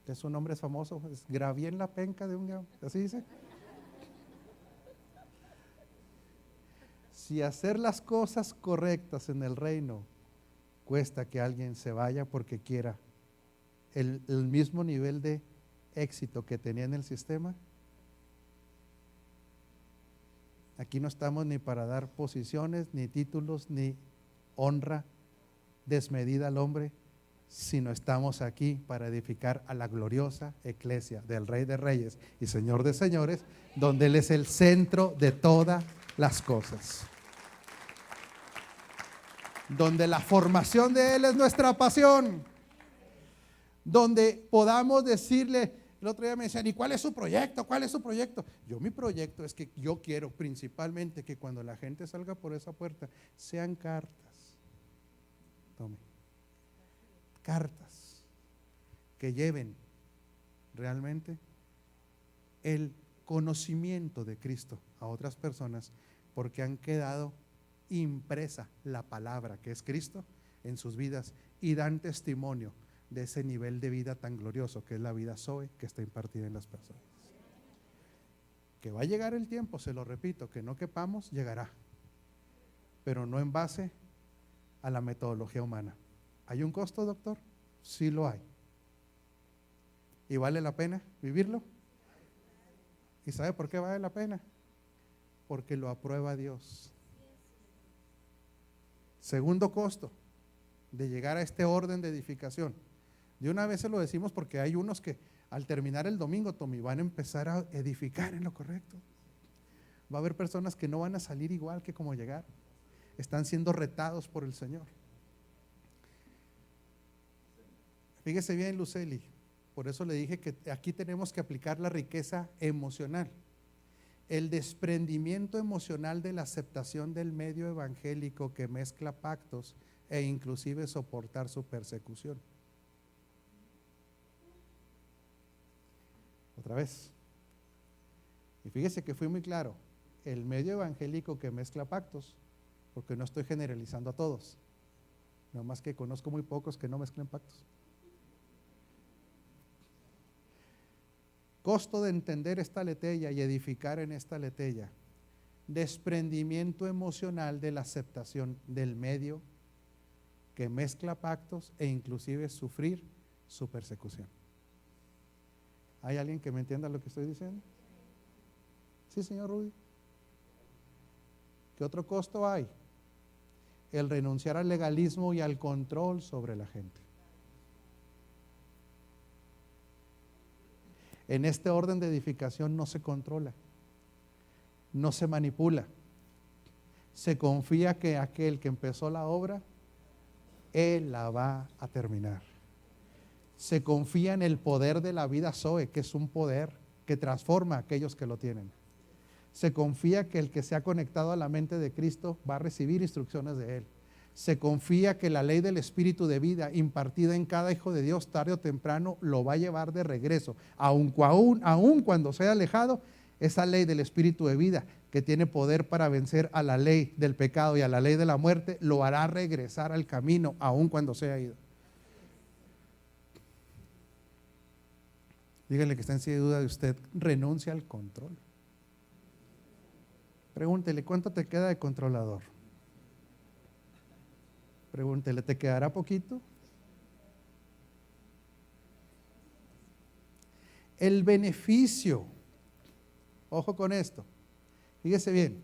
Es un nombre famoso, es Graviel la penca de un, así dice. Si hacer las cosas correctas en el reino cuesta que alguien se vaya porque quiera el mismo nivel de éxito que tenía en el sistema, aquí no estamos ni para dar posiciones, ni títulos, ni honra desmedida al hombre, sino estamos aquí para edificar a la gloriosa iglesia del Rey de Reyes y Señor de Señores, donde Él es el centro de todas las cosas. Donde la formación de Él es nuestra pasión. Donde podamos decirle, el otro día me decían, ¿y cuál es su proyecto? ¿Cuál es su proyecto? Mi proyecto es que yo quiero principalmente que cuando la gente salga por esa puerta, sean cartas. Tome. Cartas que lleven realmente el conocimiento de Cristo a otras personas, porque han quedado impresa la palabra que es Cristo en sus vidas y dan testimonio de ese nivel de vida tan glorioso que es la vida Zoe que está impartida en las personas. Que va a llegar el tiempo, se lo repito, que no quepamos, llegará, pero no en base a la metodología humana. ¿Hay un costo, doctor? Sí lo hay. ¿Y vale la pena vivirlo? ¿Y sabe por qué vale la pena? Porque lo aprueba Dios. Segundo costo de llegar a este orden de edificación. De una vez se lo decimos porque hay unos que al terminar el domingo, Tommy, van a empezar a edificar en lo correcto. Va a haber personas que no van a salir igual que como llegaron. Están siendo retados por el Señor. Fíjese bien, Luceli, por eso le dije que aquí tenemos que aplicar la riqueza emocional. El desprendimiento emocional de la aceptación del medio evangélico que mezcla pactos e inclusive soportar su persecución. Otra vez. Y fíjese que fui muy claro, el medio evangélico que mezcla pactos, porque no estoy generalizando a todos, nada más que conozco muy pocos que no mezclen pactos. Costo de entender esta letella y edificar en esta letella. Desprendimiento emocional de la aceptación del medio que mezcla pactos e inclusive sufrir su persecución. ¿Hay alguien que me entienda lo que estoy diciendo? Sí, señor Rudy. ¿Qué otro costo hay? El renunciar al legalismo y al control sobre la gente. En este orden de edificación no se controla, no se manipula. Se confía que aquel que empezó la obra, Él la va a terminar. Se confía en el poder de la vida Zoe, que es un poder que transforma a aquellos que lo tienen. Se confía que el que se ha conectado a la mente de Cristo va a recibir instrucciones de Él. Se confía que la ley del espíritu de vida impartida en cada hijo de Dios tarde o temprano lo va a llevar de regreso, aun cuando sea alejado, esa ley del espíritu de vida que tiene poder para vencer a la ley del pecado y a la ley de la muerte, lo hará regresar al camino aun cuando sea ido. Dígale que está en duda de usted, renuncia al control. Pregúntele, ¿cuánto te queda de controlador? Pregúntele, ¿te quedará poquito? El beneficio, ojo con esto, fíjese bien,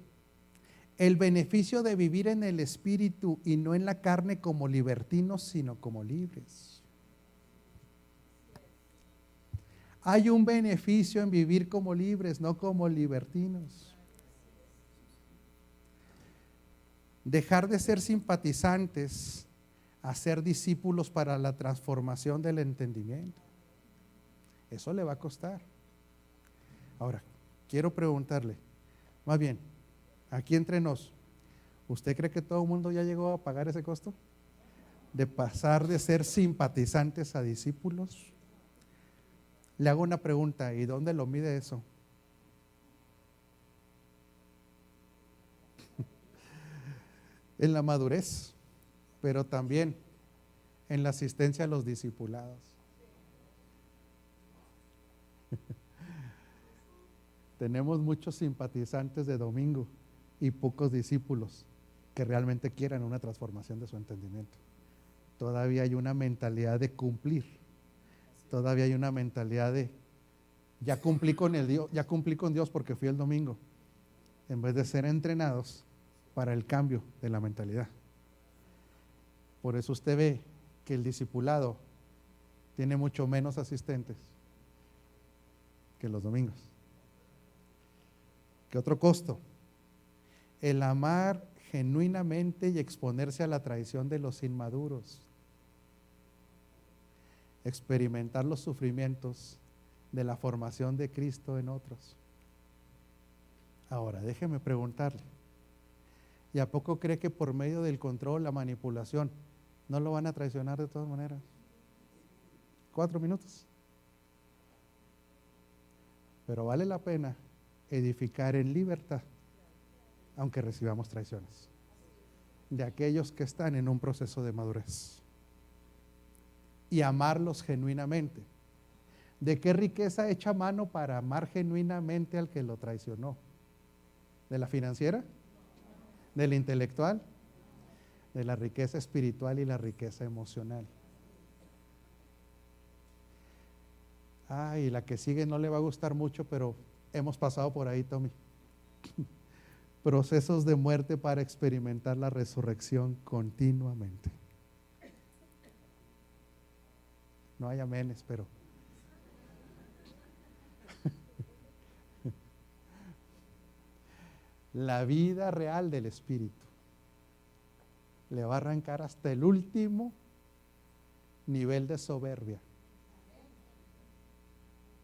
el beneficio de vivir en el espíritu y no en la carne como libertinos, sino como libres. Hay un beneficio en vivir como libres, no como libertinos. Dejar de ser simpatizantes a ser discípulos para la transformación del entendimiento. Eso le va a costar. Ahora, quiero preguntarle, más bien, aquí entre nos, ¿Usted cree que todo el mundo ya llegó a pagar ese costo? De pasar de ser simpatizantes a discípulos. Le hago una pregunta, ¿y dónde lo mide eso? En la madurez, pero también en la asistencia a los discipulados. Tenemos muchos simpatizantes de domingo y pocos discípulos que realmente quieran una transformación de su entendimiento. Todavía hay una mentalidad de cumplir. Todavía hay una mentalidad de ya cumplí con Dios porque fui el domingo, en vez de ser entrenados para el cambio de la mentalidad. Por eso usted ve que el discipulado tiene mucho menos asistentes que los domingos. ¿Qué otro costo? El amar genuinamente y exponerse a la traición de los inmaduros. Experimentar los sufrimientos de la formación de Cristo en otros. Ahora, déjeme preguntarle, ¿y a poco cree que por medio del control, la manipulación, no lo van a traicionar de todas maneras? 4 minutos. Pero vale la pena edificar en libertad, aunque recibamos traiciones, de aquellos que están en un proceso de madurez. Y amarlos genuinamente. ¿De qué riqueza echa mano para amar genuinamente al que lo traicionó? ¿De la financiera? ¿De la intelectual? De la riqueza espiritual y la riqueza emocional. Y la que sigue no le va a gustar mucho, pero hemos pasado por ahí, Tommy. Procesos de muerte para experimentar la resurrección continuamente. No hay amenes, pero la vida real del Espíritu le va a arrancar hasta el último nivel de soberbia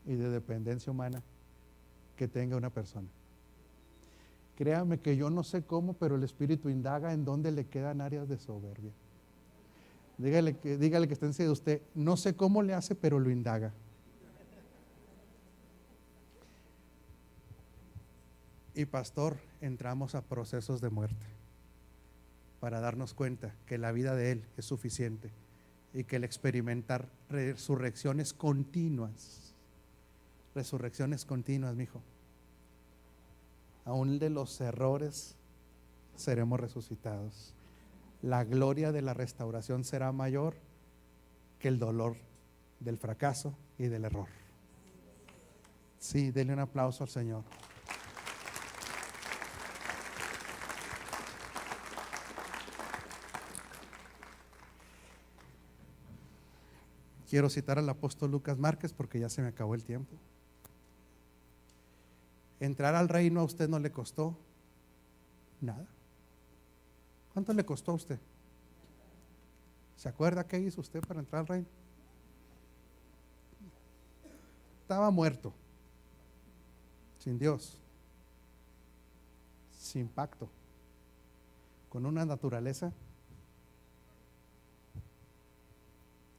y de dependencia humana que tenga una persona. Créame que yo no sé cómo, pero el Espíritu indaga en dónde le quedan áreas de soberbia. Dígale que está encima de usted, no sé cómo le hace, pero lo indaga. Y pastor, entramos a procesos de muerte para darnos cuenta que la vida de Él es suficiente y que el experimentar resurrecciones continuas, mijo, aún de los errores seremos resucitados. La gloria de la restauración será mayor que el dolor del fracaso y del error. Sí, denle un aplauso al Señor. Quiero citar al apóstol Lucas Márquez porque ya se me acabó el tiempo. Entrar al reino a usted no le costó nada. ¿Cuánto le costó a usted? ¿Se acuerda qué hizo usted para entrar al reino? Estaba muerto, sin Dios, sin pacto, con una naturaleza,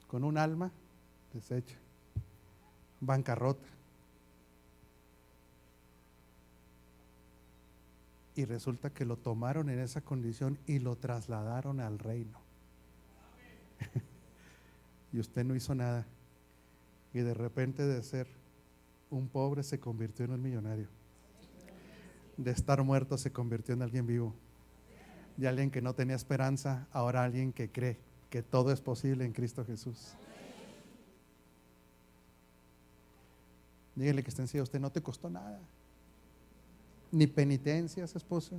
con un alma deshecha, bancarrota. Y resulta que lo tomaron en esa condición y lo trasladaron al reino. Y usted no hizo nada. Y de repente de ser un pobre se convirtió en un millonario. De estar muerto se convirtió en alguien vivo. De alguien que no tenía esperanza, ahora alguien que cree que todo es posible en Cristo Jesús. Dígale que está encima de usted, no te costó nada. Ni penitencias, esposa,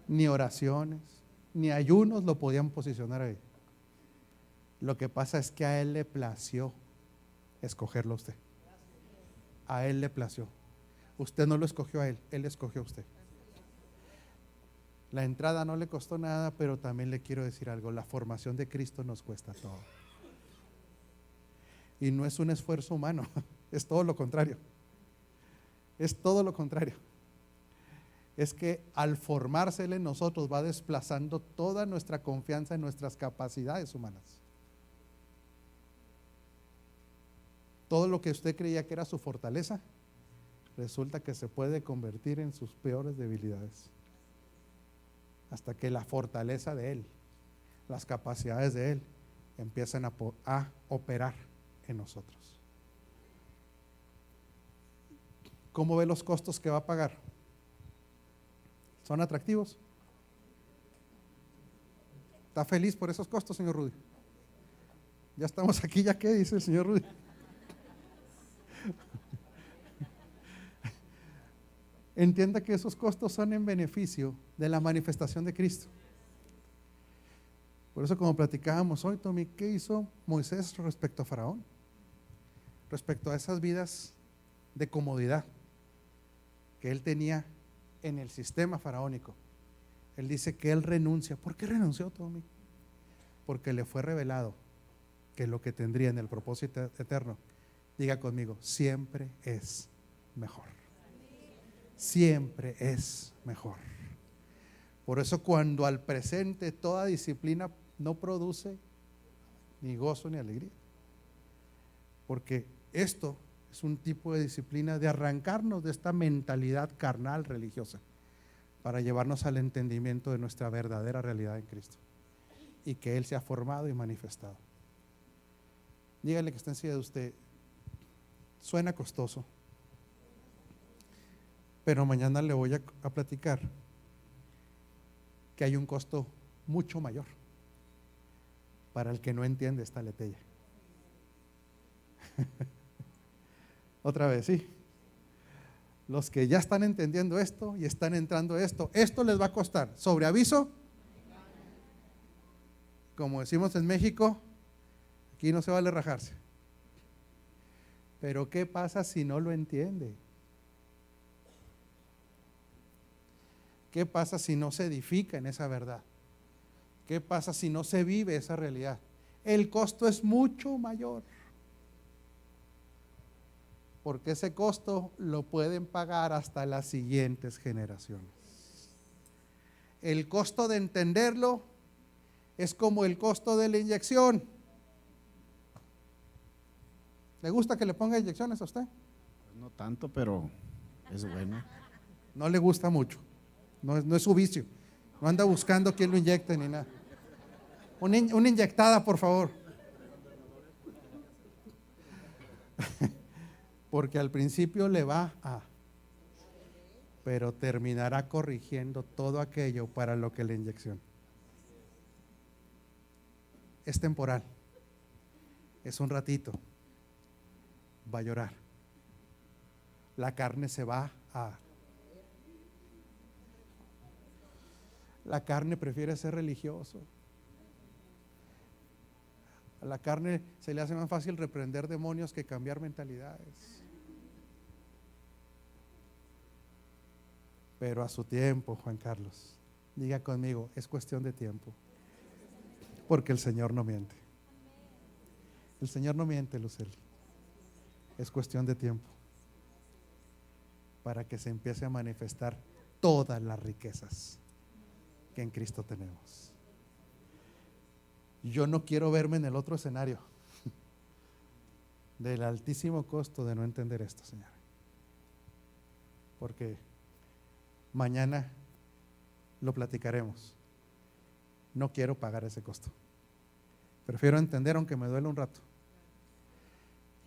ni oraciones, ni ayunos lo podían posicionar ahí. Lo que pasa es que a Él le plació escogerlo a usted. A Él le plació. Usted no lo escogió a Él, Él escogió a usted. La entrada no le costó nada, pero también le quiero decir algo, la formación de Cristo nos cuesta todo. Y no es un esfuerzo humano, es todo lo contrario. Es todo lo contrario. es que al formarse Él en nosotros va desplazando toda nuestra confianza en nuestras capacidades humanas. Todo lo que usted creía que era su fortaleza, resulta que se puede convertir en sus peores debilidades. Hasta que la fortaleza de Él, las capacidades de Él, empiezan a operar en nosotros. ¿Cómo ve los costos que va a pagar? ¿Son atractivos? ¿Está feliz por esos costos, señor Rudy? Ya estamos aquí, ¿ya qué dice el señor Rudy? Entienda que esos costos son en beneficio de la manifestación de Cristo. Por eso, como platicábamos hoy, Tommy, ¿qué hizo Moisés respecto a Faraón? Respecto a esas vidas de comodidad que él tenía en el sistema faraónico. Él dice que él renuncia. ¿Por qué renunció, Tommy? Porque le fue revelado que lo que tendría en el propósito eterno, diga conmigo, siempre es mejor. Siempre es mejor. Por eso cuando al presente toda disciplina no produce ni gozo ni alegría. Porque esto es un tipo de disciplina de arrancarnos de esta mentalidad carnal religiosa para llevarnos al entendimiento de nuestra verdadera realidad en Cristo y que Él se ha formado y manifestado. Dígale que está encima de usted, suena costoso, pero mañana le voy a platicar que hay un costo mucho mayor para el que no entiende esta leteya. Otra vez, sí. Los que ya están entendiendo esto y están entrando esto les va a costar. Sobre aviso, como decimos en México, aquí no se vale rajarse. Pero ¿qué pasa si no lo entiende? ¿Qué pasa si no se edifica en esa verdad? ¿Qué pasa si no se vive esa realidad? El costo es mucho mayor. Porque ese costo lo pueden pagar hasta las siguientes generaciones. El costo de entenderlo es como el costo de la inyección. ¿Le gusta que le ponga inyecciones a usted? No tanto, pero es bueno. No le gusta mucho. No es su vicio. No anda buscando quién lo inyecte ni nada. Una inyectada, por favor. Porque al principio le va a, pero terminará corrigiendo todo aquello para lo que la inyección. Es temporal. Es un ratito. Va a llorar. La carne se va a... La carne prefiere ser religioso. A la carne se le hace más fácil reprender demonios que cambiar mentalidades. Pero a su tiempo, Juan Carlos, diga conmigo, es cuestión de tiempo. Porque el Señor no miente. El Señor no miente, Luceli. Es cuestión de tiempo para que se empiece a manifestar todas las riquezas que en Cristo tenemos. Yo no quiero verme en el otro escenario del altísimo costo de no entender esto, Señor. Porque mañana lo platicaremos. No quiero pagar ese costo. Prefiero entender aunque me duele un rato.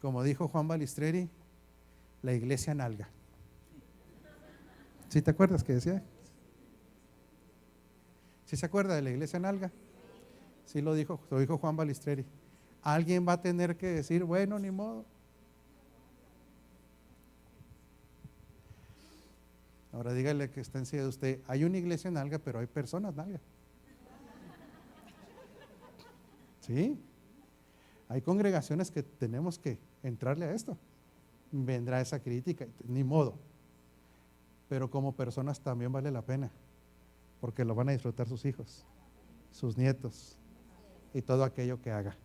Como dijo Juan Balistreri, la iglesia nalga. ¿Sí te acuerdas que decía? ¿Sí se acuerda de la iglesia nalga? Sí lo dijo Juan Balistreri. Alguien va a tener que decir, bueno, ni modo. Ahora dígale que está encima de usted, hay una iglesia nalga, pero hay personas nalga. Sí, hay congregaciones que tenemos que entrarle a esto. Vendrá esa crítica, ni modo. Pero como personas también vale la pena, porque lo van a disfrutar sus hijos, sus nietos y todo aquello que haga.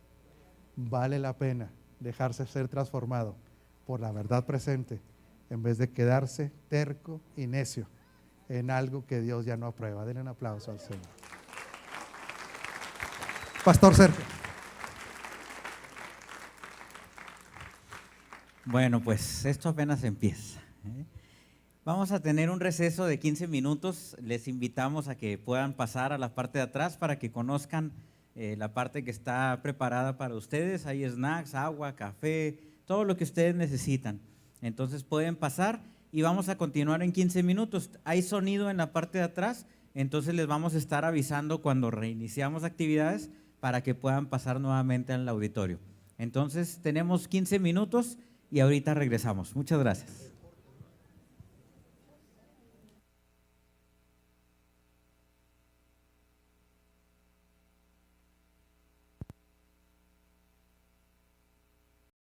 Vale la pena dejarse ser transformado por la verdad presente en vez de quedarse terco y necio en algo que Dios ya no aprueba. Denle un aplauso al Señor. Pastor Sergio. Bueno, pues esto apenas empieza, ¿eh? Vamos a tener un receso de 15 minutos. Les invitamos a que puedan pasar a la parte de atrás para que conozcan la parte que está preparada para ustedes. Hay snacks, agua, café, todo lo que ustedes necesitan. Entonces pueden pasar y vamos a continuar en 15 minutos. Hay sonido en la parte de atrás, entonces les vamos a estar avisando cuando reiniciamos actividades para que puedan pasar nuevamente al auditorio. Entonces tenemos 15 minutos y ahorita regresamos. Muchas gracias.